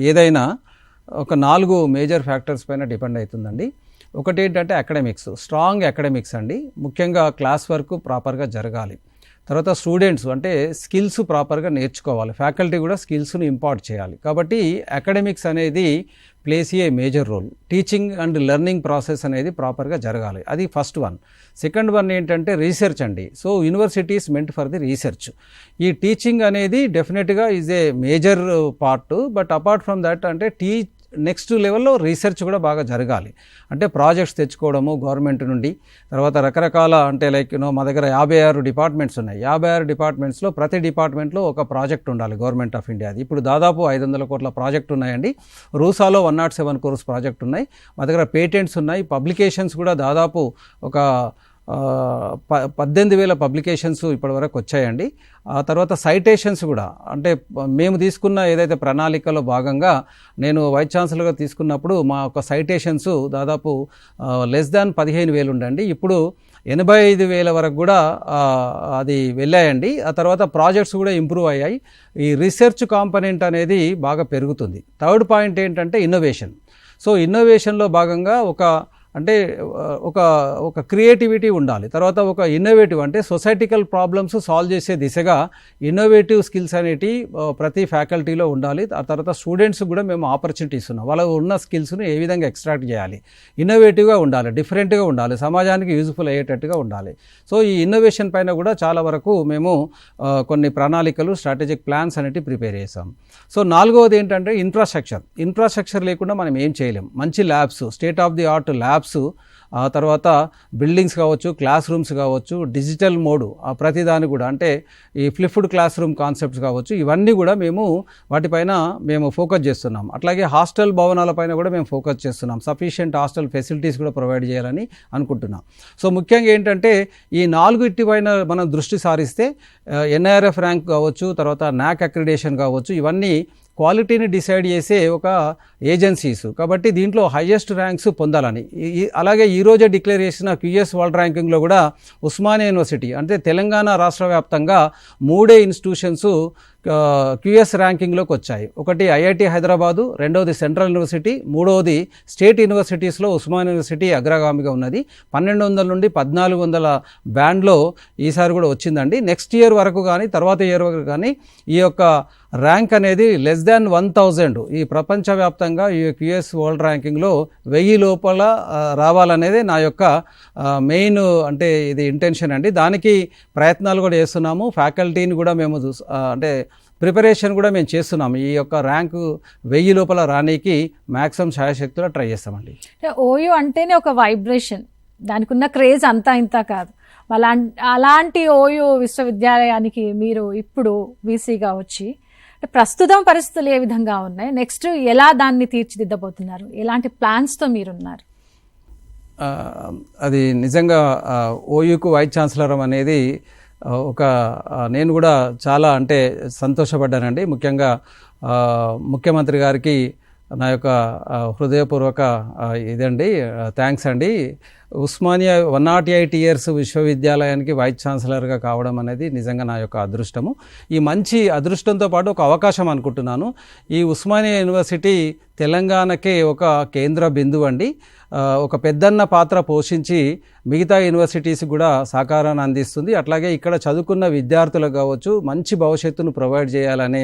ఏదైనా ఒక 4 మేజర్ ఫ్యాక్టర్స్ పైన డిపెండ్ అవుతుందండి. ఒకటి ఏంటంటే అకాడమిక్స్, స్ట్రాంగ్ అకాడమిక్స్ అండి. ముఖ్యంగా క్లాస్ వర్క్ ప్రాపర్గా జరగాలి. తర్వాత స్టూడెంట్స్ అంటే స్కిల్స్ ప్రాపర్గా నేర్చుకోవాలి, ఫ్యాకల్టీ కూడా స్కిల్స్ని ఇంపార్ట్ చేయాలి. కాబట్టి అకాడమిక్స్ అనేది plays a major role. Teaching and learning process అనేది ప్రాపర్గా జరగాలి, అది ఫస్ట్ వన్. సెకండ్ వన్ ఏంటంటే రీసెర్చ్ అండి. So universities meant for the research. ఈ టీచింగ్ అనేది డెఫినెట్గా is a major part. But apart from that అంటే నెక్స్ట్ లెవెల్లో రీసెర్చ్ కూడా బాగా జరగాలి. అంటే ప్రాజెక్ట్స్ తెచ్చుకోవడము గవర్నమెంట్ నుండి, తర్వాత రకరకాల అంటే లైక్ మా దగ్గర 56 డిపార్ట్మెంట్స్ ఉన్నాయి. 56 డిపార్ట్మెంట్స్లో ప్రతి డిపార్ట్మెంట్లో ఒక ప్రాజెక్ట్ ఉండాలి గవర్నమెంట్ ఆఫ్ ఇండియాది. ఇప్పుడు దాదాపు 500 కోట్ల ప్రాజెక్ట్ ఉన్నాయండి. రూసాలో 107 crores ప్రాజెక్ట్ ఉన్నాయి. మా దగ్గర పేటెంట్స్ ఉన్నాయి. పబ్లికేషన్స్ కూడా దాదాపు ఒక 18,000 పబ్లికేషన్స్ ఇప్పటివరకు వచ్చాయండి. ఆ తర్వాత సైటేషన్స్ కూడా, అంటే మేము తీసుకున్న ఏదైతే ప్రణాళికలో భాగంగా నేను వైస్ ఛాన్సలర్గా తీసుకున్నప్పుడు మా యొక్క సైటేషన్స్ దాదాపు లెస్ దాన్ 15,000 ఉండండి. ఇప్పుడు 85,000 వరకు కూడా అది వెళ్ళాయండి. ఆ తర్వాత ప్రాజెక్ట్స్ కూడా ఇంప్రూవ్ అయ్యాయి. ఈ రీసెర్చ్ కాంపనెంట్ అనేది బాగా పెరుగుతుంది. థర్డ్ పాయింట్ ఏంటంటే ఇన్నోవేషన్. సో ఇన్నోవేషన్లో భాగంగా ఒక క్రియేటివిటీ ఉండాలి. తర్వాత ఒక ఇన్నోవేటివ్ అంటే సొసైటికల్ ప్రాబ్లమ్స్ సాల్వ్ చేసే దిశగా ఇన్నోవేటివ్ స్కిల్స్ అనేటి ప్రతి ఫ్యాకల్టీలో ఉండాలి. ఆ తర్వాత స్టూడెంట్స్ కూడా మేము ఆపర్చునిటీస్ ఉన్నాం. వాళ్ళకు ఉన్న స్కిల్స్ను ఏ విధంగా ఎక్స్ట్రాక్ట్ చేయాలి, ఇన్నోవేటివ్గా ఉండాలి, డిఫరెంట్గా ఉండాలి, సమాజానికి యూజ్ఫుల్ అయ్యేటట్టుగా ఉండాలి. సో ఈ ఇన్నోవేషన్ పైన కూడా చాలా వరకు మేము కొన్ని ప్రణాళికలు, స్ట్రాటజిక్ ప్లాన్స్ అనేవి ప్రిపేర్ చేసాం. సో నాలుగవది ఏంటంటే ఇన్ఫ్రాస్ట్రక్చర్ లేకుండా మనం ఏం చేయలేం. మంచి labs, state of the art labs, ఆ తర్వాత బిల్డింగ్స్ కావచ్చు, క్లాస్ రూమ్స్ కావచ్చు, డిజిటల్ మోడు ప్రతిదాని కూడా, అంటే ఈ ఫ్లిప్డ్ క్లాస్ రూమ్ కాన్సెప్ట్స్ కావచ్చు, ఇవన్నీ కూడా వాటిపైన మేము ఫోకస్ చేస్తున్నాం. అట్లాగే హాస్టల్ భవనాలపైన కూడా మేము ఫోకస్ చేస్తున్నాం. సఫిషియెంట్ హాస్టల్ ఫెసిలిటీస్ కూడా ప్రొవైడ్ చేయాలని అనుకుంటున్నాం. సో ముఖ్యంగా ఏంటంటే ఈ 4 పైన మనం దృష్టి సారిస్తే NIRF ర్యాంక్ కావచ్చు, తర్వాత NAAC అక్రిడేషన్ కావచ్చు, ఇవన్నీ క్వాలిటీని డిసైడ్ చేసే ఒక ఏజెన్సీస్. కాబట్టి దీంట్లో హైయెస్ట్ ర్యాంక్స్ పొందాలని, అలాగే ఈరోజే డిక్లేర్ చేసిన QS వరల్డ్ ర్యాంకింగ్లో కూడా ఉస్మానియా యూనివర్సిటీ అంటే తెలంగాణ రాష్ట్ర వ్యాప్తంగా 3 ఇన్స్టిట్యూషన్స్ QS ర్యాంకింగ్లోకి వచ్చాయి. ఒకటి IIT హైదరాబాదు, రెండవది సెంట్రల్ యూనివర్సిటీ, మూడవది స్టేట్ యూనివర్సిటీస్లో ఉస్మానియా యూనివర్సిటీ అగ్రగామిగా ఉన్నది. 1200 నుండి 1400 బ్యాండ్లో ఈసారి కూడా వచ్చిందండి. నెక్స్ట్ ఇయర్ వరకు కానీ తర్వాత ఇయర్ వరకు కానీ ఈ యొక్క ర్యాంక్ అనేది లెస్ దాన్ 1000 ఈ ప్రపంచవ్యాప్తంగా ఈ QS వరల్డ్ ర్యాంకింగ్లో 1000 లోపల రావాలనేది నా యొక్క మెయిన్ అంటే ఇది ఇంటెన్షన్ అండి. దానికి ప్రయత్నాలు కూడా చేస్తున్నాము. ఫ్యాకల్టీని కూడా మేము అంటే ప్రిపరేషన్ కూడా మేము చేస్తున్నాము. ఈ యొక్క ర్యాంకు 1000 లోపల రానికి మ్యాక్సిమం శాయశక్తిలో ట్రై చేస్తామండి. OU అంటేనే ఒక వైబ్రేషన్, దానికి ఉన్న క్రేజ్ అంతా ఇంత కాదు. అలాంటి OU విశ్వవిద్యాలయానికి మీరు ఇప్పుడు వీసీగా వచ్చి ప్రస్తుతం పరిస్థితులు ఏ విధంగా ఉన్నాయి, నెక్స్ట్ ఎలా దాన్ని తీర్చిదిద్దబోతున్నారు, ఎలాంటి ప్లాన్స్తో మీరున్నారు? అది నిజంగా OUకు వైస్ ఛాన్సలర్ అనేది నేను కూడా చాలా అంటే సంతోషపడ్డానండి. ముఖ్యంగా ముఖ్యమంత్రి గారికి నా యొక్క హృదయపూర్వక ఇదండి థ్యాంక్స్ అండి. ఉస్మానియా 108 years విశ్వవిద్యాలయానికి వైస్ ఛాన్సలర్గా కావడం అనేది నిజంగా నా యొక్క అదృష్టము. ఈ మంచి అదృష్టంతో పాటు ఒక అవకాశం అనుకుంటున్నాను. ఈ ఉస్మానియా యూనివర్సిటీ తెలంగాణకే ఒక కేంద్ర బిందువు అండి. ఒక పెద్దన్న పాత్ర పోషించి మిగతా యూనివర్సిటీస్ కూడా సహకారాన్ని అందిస్తుంది. అట్లాగే ఇక్కడ చదువుకున్న విద్యార్థులకు కావచ్చు మంచి భవిష్యత్తును ప్రొవైడ్ చేయాలనే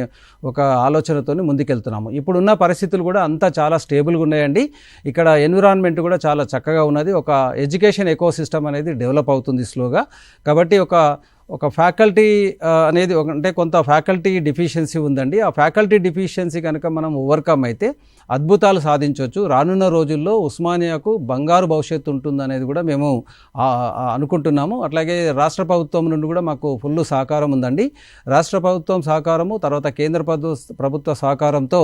ఒక ఆలోచనతో ముందుకెళ్తున్నాము. ఇప్పుడున్న పరిస్థితులు కూడా అంతా చాలా స్టేబుల్గా ఉన్నాయండి. ఇక్కడ ఎన్విరాన్మెంట్ కూడా చాలా చక్కగా ఉన్నది. ఒక ఎడ్యుకేషన్ ఎకోసిస్టమ్ అనేది డెవలప్ అవుతుంది స్లోగా. కాబట్టి ఒక ఫ్యాకల్టీ అనేది అంటే కొంత ఫ్యాకల్టీ డిఫిషియన్సీ ఉందండి. ఆ ఫ్యాకల్టీ డిఫిషియన్సీ కనుక మనం ఓవర్కమ్ అయితే అద్భుతాలు సాధించవచ్చు. రానున్న రోజుల్లో ఉస్మానియాకు బంగారు భవిష్యత్తు ఉంటుందనేది కూడా మేము అనుకుంటున్నాము. అట్లాగే రాష్ట్ర ప్రభుత్వం నుండి కూడా మాకు ఫుల్ సహకారం ఉందండి. రాష్ట్ర ప్రభుత్వం సహకారము, తర్వాత కేంద్ర ప్రభుత్వ సహకారంతో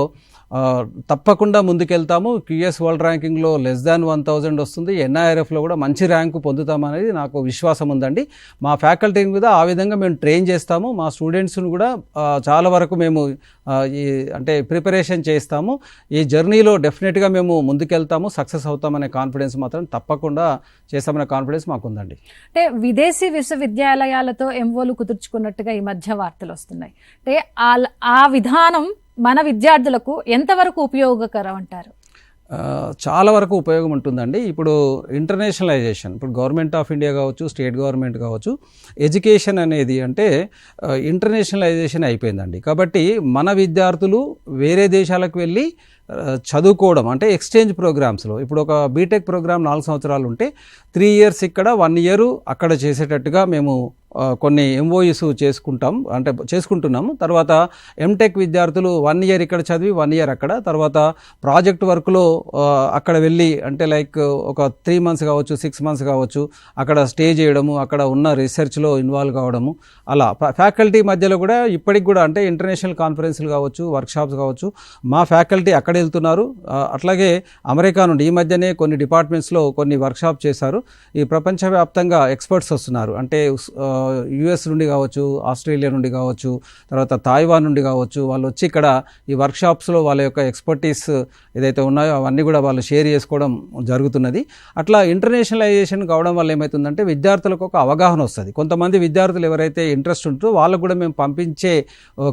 తప్పకుండా ముందుకెళ్తాము. QS వరల్డ్ ర్యాంకింగ్లో లెస్ దాన్ 1000 వస్తుంది. NIRFలో కూడా మంచి ర్యాంకు పొందుతామనేది నాకు విశ్వాసం ఉందండి. మా ఫ్యాకల్టీని కూడా ఆ విధంగా మేము ట్రైన్ చేస్తాము. మా స్టూడెంట్స్ను కూడా చాలా వరకు మేము అంటే ప్రిపరేషన్ చేస్తాము. ఈ జర్నీలో డెఫినెట్గా మేము ముందుకెళ్తాము, సక్సెస్ అవుతామనే కాన్ఫిడెన్స్ మాత్రం తప్పకుండా చేస్తామనే కాన్ఫిడెన్స్ మాకు ఉందండి. అంటే విదేశీ విశ్వవిద్యాలయాలతో MOలు కుదుర్చుకున్నట్టుగా ఈ మధ్య వార్తలు వస్తున్నాయి. అంటే ఆ విధానం మన విద్యార్థులకు ఎంతవరకు ఉపయోగకరం అంటారు? చాలా వరకు ఉపయోగం ఉంటుందండి. ఇప్పుడు ఇంటర్నేషనలైజేషన్, ఇప్పుడు గవర్నమెంట్ ఆఫ్ ఇండియా కావచ్చు, స్టేట్ గవర్నమెంట్ కావచ్చు, ఎడ్యుకేషన్ అనేది అంటే ఇంటర్నేషనలైజేషన్ అయిపోయిందండి. కాబట్టి మన విద్యార్థులు వేరే దేశాలకు వెళ్ళి చదువుకోవడం అంటే ఎక్స్చేంజ్ ప్రోగ్రామ్స్లో, ఇప్పుడు ఒక బీటెక్ ప్రోగ్రామ్ 4 సంవత్సరాలు ఉంటే 3 years ఇక్కడ 1 year అక్కడ చేసేటట్టుగా మేము కొన్ని MOUs చేసుకుంటున్నాము. తర్వాత ఎంటెక్ విద్యార్థులు 1 year ఇక్కడ చదివి 1 year అక్కడ, తర్వాత ప్రాజెక్ట్ వర్క్లో అక్కడ వెళ్ళి అంటే లైక్ ఒక 3 months కావచ్చు, 6 months కావచ్చు, అక్కడ స్టే చేయడము, అక్కడ ఉన్న రీసెర్చ్లో ఇన్వాల్వ్ కావడము. అలా ఫ్యాకల్టీ మధ్యలో కూడా ఇప్పటికి కూడా అంటే ఇంటర్నేషనల్ కాన్ఫరెన్స్లు కావచ్చు, వర్క్షాప్స్ కావచ్చు, మా ఫ్యాకల్టీ అక్కడ వెళ్తున్నారు. అట్లాగే అమెరికా నుండి ఈ మధ్యనే కొన్ని డిపార్ట్మెంట్స్లో కొన్ని వర్క్షాప్ చేశారు. ఈ ప్రపంచవ్యాప్తంగా ఎక్స్పర్ట్స్ వస్తున్నారు, అంటే US నుండి కావచ్చు, ఆస్ట్రేలియా నుండి కావచ్చు, తర్వాత తాయివాన్ నుండి కావచ్చు. వాళ్ళు వచ్చి ఇక్కడ ఈ వర్క్షాప్స్లో వాళ్ళ యొక్క ఎక్స్పర్టీస్ ఏదైతే ఉన్నాయో అవన్నీ కూడా వాళ్ళు షేర్ చేసుకోవడం జరుగుతున్నది. అట్లా ఇంటర్నేషనలైజేషన్ కావడం వల్ల ఏమవుతుందంటే విద్యార్థులకు ఒక అవగాహన వస్తుంది. కొంతమంది విద్యార్థులు ఎవరైతే ఇంట్రెస్ట్ ఉంటుందో వాళ్ళకు కూడా మేము పంపించే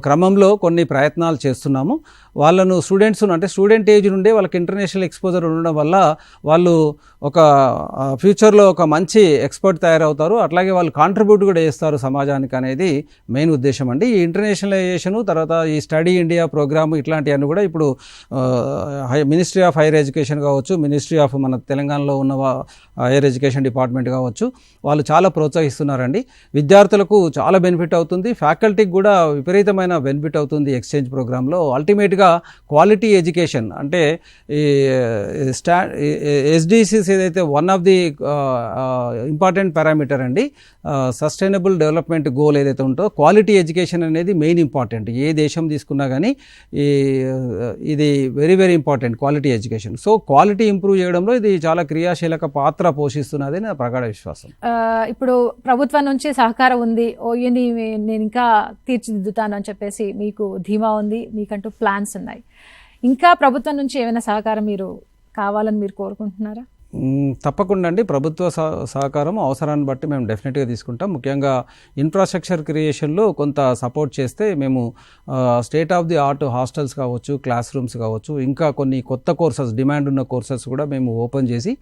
క్రమంలో కొన్ని ప్రయత్నాలు చేస్తున్నాము. వాళ్ళను స్టూడెంట్స్ను అంటే స్టూడెంట్ ఏజ్ నుండే వాళ్ళకి ఇంటర్నేషనల్ ఎక్స్పోజర్ ఉండడం వల్ల వాళ్ళు ఒక ఫ్యూచర్లో ఒక మంచి ఎక్స్పర్ట్ తయారవుతారు. అట్లాగే వాళ్ళు కాంట్రిబ్యూట్ కూడా చేస్తారు సమాజానికి అనేది మెయిన్ ఉద్దేశం అండి. ఈ ఇంటర్నేషనలైజేషను తర్వాత ఈ స్టడీ ఇండియా ప్రోగ్రాము ఇట్లాంటివన్నీ కూడా ఇప్పుడు మినిస్ట్రీ ఆఫ్ హైయర్ ఎడ్యుకేషన్ కావచ్చు, మినిస్ట్రీ ఆఫ్ మన తెలంగాణలో ఉన్న హైయర్ ఎడ్యుకేషన్ డిపార్ట్మెంట్ కావచ్చు, వాళ్ళు చాలా ప్రోత్సహిస్తున్నారండి. విద్యార్థులకు చాలా బెనిఫిట్ అవుతుంది, ఫ్యాకల్టీకి కూడా విపరీతమైన బెనిఫిట్ అవుతుంది ఎక్స్చేంజ్ ప్రోగ్రాంలో. అల్టిమేట్గా క్వాలిటీ ఎడ్యుకేషన్ అంటే ఈ SDGs ఏదైతే one of the important parameter అండి, సస్టైనబుల్ డెవలప్మెంట్ గోల్ ఏదైతే ఉంటుందో క్వాలిటీ ఎడ్యుకేషన్ అనేది మెయిన్ ఇంపార్టెంట్. ఏ దేశం తీసుకున్నా కానీ ఇది very very important quality education. So quality improve చేయడంలో ఇది చాలా క్రియాశీలక పాత్ర పోషిస్తున్నది నా ప్రగాఢ విశ్వాసం. ఇప్పుడు ప్రభుత్వం నుంచి సహకారం ఉంది, ఓయూని నేను ఇంకా తీర్చిదిద్దుతాను అని చెప్పేసి మీకు ధీమా ఉంది, మీకంటూ ప్లాన్స్ ఉన్నాయి. ఇంకా ప్రభుత్వం నుంచి ఏమైనా సహకారం మీరు కావాలని మీరు కోరుకుంటున్నారా? తప్పకుండా అండి. ప్రభుత్వ సహకారం అవసరాన్ని బట్టి మేము డెఫినెట్గా తీసుకుంటాం. ముఖ్యంగా ఇన్ఫ్రాస్ట్రక్చర్ క్రియేషన్లో కొంత సపోర్ట్ చేస్తే మేము state of the art hostels కావచ్చు, క్లాస్ రూమ్స్ కావచ్చు, ఇంకా కొన్ని కొత్త కోర్సెస్, డిమాండ్ ఉన్న కోర్సెస్ కూడా మేము ఓపెన్ చేసి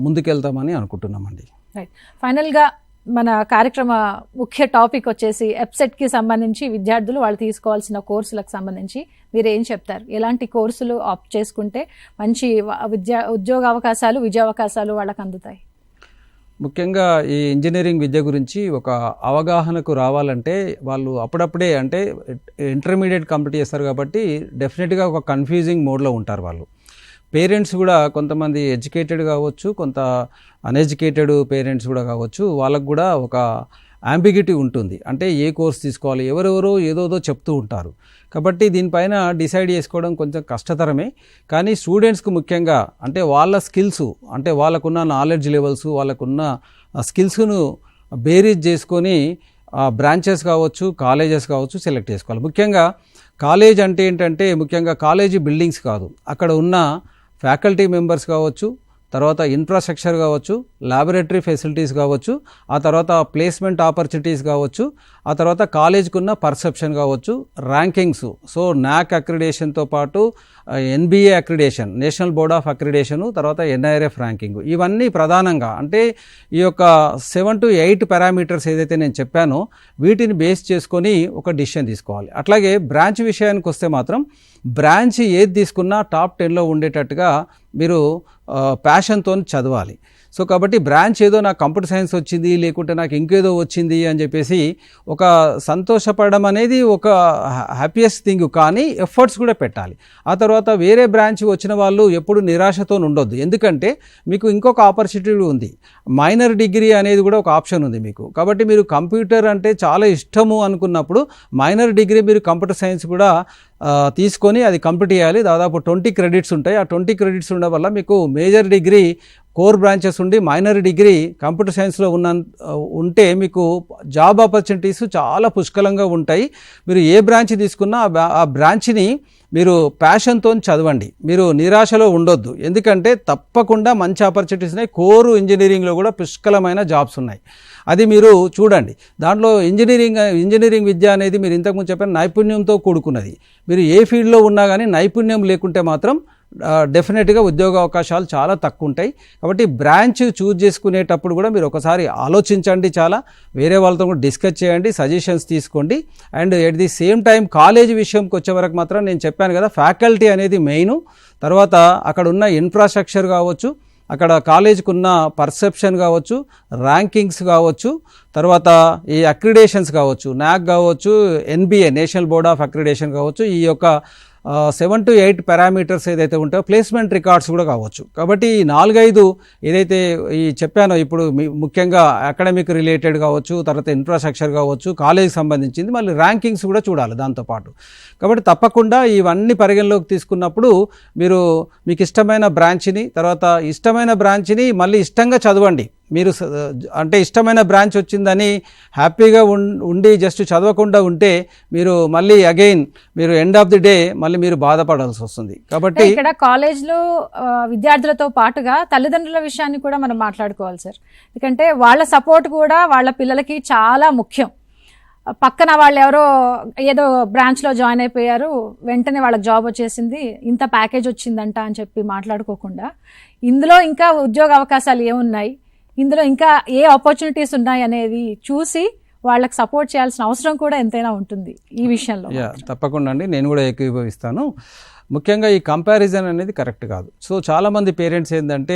ముందుకెళ్తామని అనుకుంటున్నామండి. రైట్. ఫైనల్గా మన కార్యక్రమ ముఖ్య టాపిక్ వచ్చేసి EBSETకి సంబంధించి విద్యార్థులు వాళ్ళు తీసుకోవాల్సిన కోర్సులకు సంబంధించి మీరు ఏం చెప్తారు? ఎలాంటి కోర్సులు ఆప్ట్ చేసుకుంటే మంచి ఉద్యోగ అవకాశాలు, విద్యా అవకాశాలు వాళ్ళకి అందుతాయి? ముఖ్యంగా ఈ ఇంజనీరింగ్ విద్య గురించి ఒక అవగాహనకు రావాలంటే వాళ్ళు అప్పుడప్పుడే అంటే ఇంటర్మీడియట్ కంప్లీట్ చేస్తారు కాబట్టి డెఫినెట్గా ఒక కన్ఫ్యూజింగ్ మోడ్లో ఉంటారు వాళ్ళు. పేరెంట్స్ కూడా కొంతమంది ఎడ్యుకేటెడ్ కావచ్చు, కొంత అన్ఎడ్యుకేటెడ్ పేరెంట్స్ కూడా కావచ్చు, వాళ్ళకు కూడా ఒక అంబిగ్యూటీ ఉంటుంది. అంటే ఏ కోర్స్ తీసుకోవాలి, ఎవరెవరో ఏదోదో చెప్తూ ఉంటారు. కాబట్టి దీనిపైన డిసైడ్ చేసుకోవడం కొంచెం కష్టతరమే. కానీ స్టూడెంట్స్కి ముఖ్యంగా అంటే వాళ్ళ స్కిల్స్, అంటే వాళ్ళకున్న నాలెడ్జ్ లెవెల్స్, వాళ్ళకున్న స్కిల్స్ను బేరీజ్ చేసుకొని బ్రాంచెస్ కావచ్చు, కాలేజెస్ కావచ్చు సెలెక్ట్ చేసుకోవాలి. ముఖ్యంగా కాలేజ్ అంటే ఏంటంటే ముఖ్యంగా కాలేజీ బిల్డింగ్స్ కాదు, అక్కడ ఉన్న ఫ్యాకల్టీ మెంబర్స్ కావచ్చు, తర్వాత ఇన్ఫ్రాస్ట్రక్చర్ కావచ్చు, ల్యాబొరేటరీ ఫెసిలిటీస్ కావచ్చు, ఆ తర్వాత ప్లేస్మెంట్ ఆపర్చునిటీస్ కావచ్చు, ఆ తర్వాత కాలేజ్కి ఉన్న పర్సెప్షన్ కావచ్చు, ర్యాంకింగ్స్. సో NAAC అక్రిడేషన్తో పాటు NBA accreditation, national board of accreditation, తర్వాత NIRF ర్యాంకింగ్, ఇవన్నీ ప్రధానంగా అంటే ఈ యొక్క 7 to 8 పారామీటర్స్ ఏదైతే నేను చెప్పానో వీటిని బేస్ చేసుకొని ఒక డిసిషన్ తీసుకోవాలి. అట్లాగే బ్రాంచ్ విషయానికి వస్తే మాత్రం బ్రాంచ్ ఏది తీసుకున్నా టాప్ 10లో ఉండేటట్టుగా మీరు ప్యాషన్తో చదవాలి. సో కాబట్టి బ్రాంచ్ ఏదో నాకు కంప్యూటర్ సైన్స్ వచ్చింది, లేకుంటే నాకు ఇంకేదో వచ్చింది అని చెప్పేసి ఒక సంతోషపడడం అనేది ఒక హ్యాపీయెస్ట్ థింగ్, కానీ ఎఫర్ట్స్ కూడా పెట్టాలి. ఆ తర్వాత వేరే బ్రాంచ్ వచ్చిన వాళ్ళు ఎప్పుడు నిరాశతో ఉండొద్దు, ఎందుకంటే మీకు ఇంకొక ఆపర్చునిటీ ఉంది. మైనర్ డిగ్రీ అనేది కూడా ఒక ఆప్షన్ ఉంది మీకు. కాబట్టి మీరు కంప్యూటర్ అంటే చాలా ఇష్టము అనుకున్నప్పుడు మైనర్ డిగ్రీ మీరు కంప్యూటర్ సైన్స్ కూడా తీసుకొని అది కంప్లీట్ చేయాలి. దాదాపు 20 credits ఉంటాయి. ఆ 20 credits ఉండడం వల్ల మీకు మేజర్ డిగ్రీ కోర్ బ్రాంచెస్ ఉండి మైనర్ డిగ్రీ కంప్యూటర్ సైన్స్లో ఉంటే మీకు జాబ్ ఆపర్చునిటీస్ చాలా పుష్కలంగా ఉంటాయి. మీరు ఏ బ్రాంచ్ తీసుకున్నా ఆ బ్రాంచ్ని మీరు ప్యాషన్తో చదవండి, మీరు నిరాశలో ఉండొద్దు, ఎందుకంటే తప్పకుండా మంచి ఆపర్చునిటీస్ ఉన్నాయి. కోర్ ఇంజనీరింగ్లో కూడా పుష్కలమైన జాబ్స్ ఉన్నాయి, అది మీరు చూడండి. దాంట్లో ఇంజనీరింగ్ విద్య అనేది మీరు ఇంతకుముందు చెప్పిన నైపుణ్యంతో కూడుకున్నది. మీరు ఏ ఫీల్డ్లో ఉన్నా కానీ నైపుణ్యం లేకుంటే మాత్రం డెఫినెట్గా ఉద్యోగ అవకాశాలు చాలా తక్కువ ఉంటాయి. కాబట్టి బ్రాంచ్ చూజ్ చేసుకునేటప్పుడు కూడా మీరు ఒకసారి ఆలోచించండి, చాలా వేరే వాళ్ళతో కూడా డిస్కస్ చేయండి, సజెషన్స్ తీసుకోండి. And at the same time college విషయంకి వచ్చే వరకు మాత్రం నేను చెప్పాను కదా, ఫ్యాకల్టీ అనేది మెయిన్. తర్వాత అక్కడ ఉన్న ఇన్ఫ్రాస్ట్రక్చర్ కావచ్చు, అక్కడ కాలేజీకి ఉన్న పర్సెప్షన్ కావచ్చు, ర్యాంకింగ్స్ కావచ్చు, తర్వాత ఈ అక్రిడేషన్స్ కావచ్చు, NAAC కావచ్చు, NBA national board of accreditation కావచ్చు, ఈ యొక్క 7 to 8 పారామీటర్స్ ఏదైతే ఉంటాయో ప్లేస్మెంట్ రికార్డ్స్ కూడా కావచ్చు. కాబట్టి ఈ 4-5 ఏదైతే ఈ చెప్పానో ఇప్పుడు ముఖ్యంగా అకాడమిక్ రిలేటెడ్ కావచ్చు, తర్వాత ఇన్ఫ్రాస్ట్రక్చర్ కావచ్చు, కాలేజీకి సంబంధించింది, మళ్ళీ ర్యాంకింగ్స్ కూడా చూడాలి దాంతోపాటు. కాబట్టి తప్పకుండా ఇవన్నీ పరిగణలోకి తీసుకున్నప్పుడు మీకు ఇష్టమైన బ్రాంచ్ని మళ్ళీ ఇష్టంగా చదవండి. మీరు అంటే ఇష్టమైన బ్రాంచ్ వచ్చిందని హ్యాపీగా ఉండి జస్ట్ చదవకుండా ఉంటే మీరు మళ్ళీ again end of the day మళ్ళీ మీరు బాధపడాల్సి వస్తుంది. కాబట్టి ఇక్కడ కాలేజ్లో విద్యార్థులతో పాటుగా తల్లిదండ్రుల విషయాన్ని కూడా మనం మాట్లాడుకోవాలి సార్. ఎందుకంటే వాళ్ళ సపోర్ట్ కూడా వాళ్ళ పిల్లలకి చాలా ముఖ్యం. పక్కన వాళ్ళు ఎవరో ఏదో బ్రాంచ్లో జాయిన్ అయిపోయారు, వెంటనే వాళ్ళకి జాబ్ వచ్చేసింది, ఇంత ప్యాకేజ్ వచ్చిందంట అని చెప్పి మాట్లాడుకోకుండా ఇందులో ఇంకా ఉద్యోగ అవకాశాలు ఏమున్నాయి, ఇందులో ఇంకా ఏ ఆపర్చునిటీస్ ఉన్నాయి అనేది చూసి వాళ్ళకి సపోర్ట్ చేయాల్సిన అవసరం కూడా ఎంతైనా ఉంటుంది ఈ విషయంలో. తప్పకుండా అండి, నేను కూడా ఏకీభవిస్తాను. ముఖ్యంగా ఈ కంపారిజన్ అనేది కరెక్ట్ కాదు. సో చాలామంది పేరెంట్స్ ఏంటంటే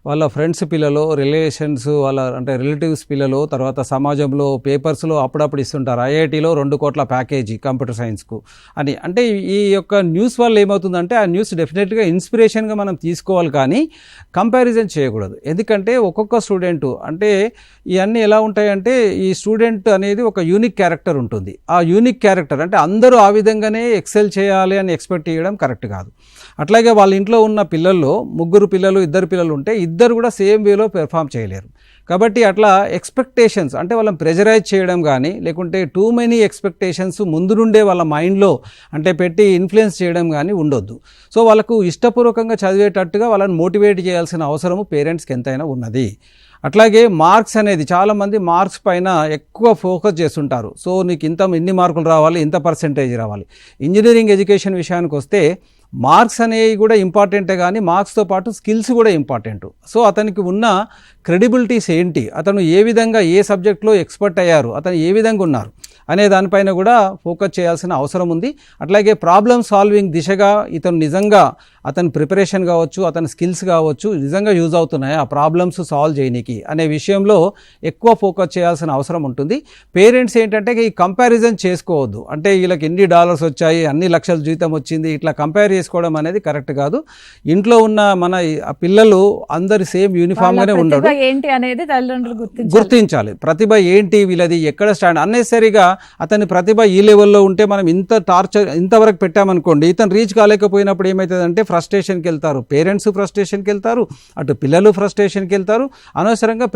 వాళ్ళ ఫ్రెండ్స్ పిల్లలు, రిలేషన్స్ వాళ్ళ అంటే రిలేటివ్స్ పిల్లలు, తర్వాత సమాజంలో పేపర్స్లో అప్పుడప్పుడు ఇస్తుంటారు IITలో 2 కోట్ల ప్యాకేజీ కంప్యూటర్ సైన్స్కు అని. అంటే ఈ యొక్క న్యూస్ వల్ల ఏమవుతుందంటే ఆ న్యూస్ డెఫినెట్గా ఇన్స్పిరేషన్గా మనం తీసుకోవాలి, కానీ కంపారిజన్ చేయకూడదు. ఎందుకంటే ఒక్కొక్క స్టూడెంట్ అంటే ఇవన్నీ ఎలా ఉంటాయంటే ఈ స్టూడెంట్ అనేది ఒక యూనిక్ క్యారెక్టర్ ఉంటుంది. ఆ యూనిక్ క్యారెక్టర్ అంటే అందరూ ఆ విధంగానే ఎక్సెల్ చేయాలి అని ఎక్స్పెక్ట్ చేయడం కరెక్ట్ కాదు. అట్లాగే వాళ్ళ ఇంట్లో ఉన్న పిల్లల్లో 3 పిల్లలు 2 పిల్లలు ఉంటే ఇద్దరు కూడా సేమ్ వేలో పెర్ఫామ్ చేయలేరు. కాబట్టి అట్లా ఎక్స్పెక్టేషన్స్ అంటే వాళ్ళని ప్రెజరైజ్ చేయడం కానీ, లేకుంటే టూ మెనీ ఎక్స్పెక్టేషన్స్ ముందు నుండే వాళ్ళ మైండ్లో అంటే పెట్టి ఇన్ఫ్లుయెన్స్ చేయడం కానీ ఉండొద్దు. సో వాళ్ళకు ఇష్టపూర్వకంగా చదివేటట్టుగా వాళ్ళని మోటివేట్ చేయాల్సిన అవసరము పేరెంట్స్కి ఎంతైనా ఉన్నది. అట్లాగే మార్క్స్ అనేది చాలామంది మార్క్స్ పైన ఎక్కువ ఫోకస్ చేస్తుంటారు. సో నీకు ఇన్ని మార్కులు రావాలి, ఇంత పర్సెంటేజ్ రావాలి. ఇంజనీరింగ్ ఎడ్యుకేషన్ విషయానికి వస్తే మార్క్స్ అనేవి కూడా ఇంపార్టెంటే, కానీ మార్క్స్తో పాటు స్కిల్స్ కూడా ఇంపార్టెంట్. సో అతనికి ఉన్న క్రెడిబిలిటీస్ ఏంటి, అతను ఏ విధంగా ఏ సబ్జెక్ట్లో ఎక్స్పర్ట్ అయ్యారు, అతను ఏ విధంగా ఉన్నారు అనే దానిపైన కూడా ఫోకస్ చేయాల్సిన అవసరం ఉంది. అట్లాగే ప్రాబ్లమ్ సాల్వింగ్ దిశగా ఇతను నిజంగా అతని ప్రిపరేషన్ కావచ్చు, అతని స్కిల్స్ కావచ్చు నిజంగా యూజ్ అవుతున్నాయి ఆ ప్రాబ్లమ్స్ సాల్వ్ చేయడానికి అనే విషయంలో ఎక్కువ ఫోకస్ చేయాల్సిన అవసరం ఉంటుంది. పేరెంట్స్ ఏంటంటే ఈ కంపారిజన్ చేసుకోవద్దు. అంటే వీళ్ళకి ఎన్ని డాలర్స్ వచ్చాయి, అన్ని లక్షల జీతం వచ్చింది, ఇట్లా కంపేర్ చేసుకోవడం అనేది కరెక్ట్ కాదు. ఇంట్లో ఉన్న మన పిల్లలు అందరు సేమ్ యూనిఫామ్గానే ఉండరు. ఏంటి అనేది తల్లిదండ్రులు గుర్తించాలి. ప్రతిభ ఏంటి, వీళ్ళది ఎక్కడ స్టాండ్. అన్నెసరిగా అతని ప్రతిభ ఈ లెవెల్లో ఉంటే మనం ఇంతవరకు పెట్టామనుకోండి, ఇతను రీచ్ కాలేకపోయినప్పుడు ఏమవుతుందంటే ఫ్రస్ట్రేషన్కి వెళ్తారు, పేరెంట్స్ ఫ్రస్ట్రేషన్కి వెళ్తారు, అటు పిల్లలు ఫ్రస్ట్రేషన్కి వెళ్తారు, అనవసరంగా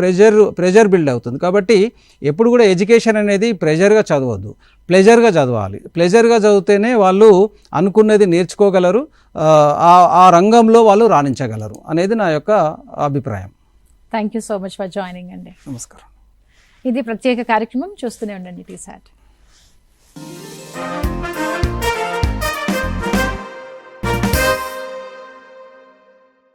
ప్రెజర్ బిల్డ్ అవుతుంది. కాబట్టి ఎప్పుడు కూడా ఎడ్యుకేషన్ అనేది ప్రెజర్గా చదవద్దు, ప్లెజర్గా చదవాలి. ప్లెజర్గా చదివితేనే వాళ్ళు అనుకున్నది నేర్చుకోగలరు, ఆ రంగంలో వాళ్ళు రాణించగలరు అనేది నా యొక్క అభిప్రాయం. Thank you so much for joining అండి. నమస్కారం. ఇది ప్రత్యేక కార్యక్రమం, చూస్తూనే ఉండండి TSAT.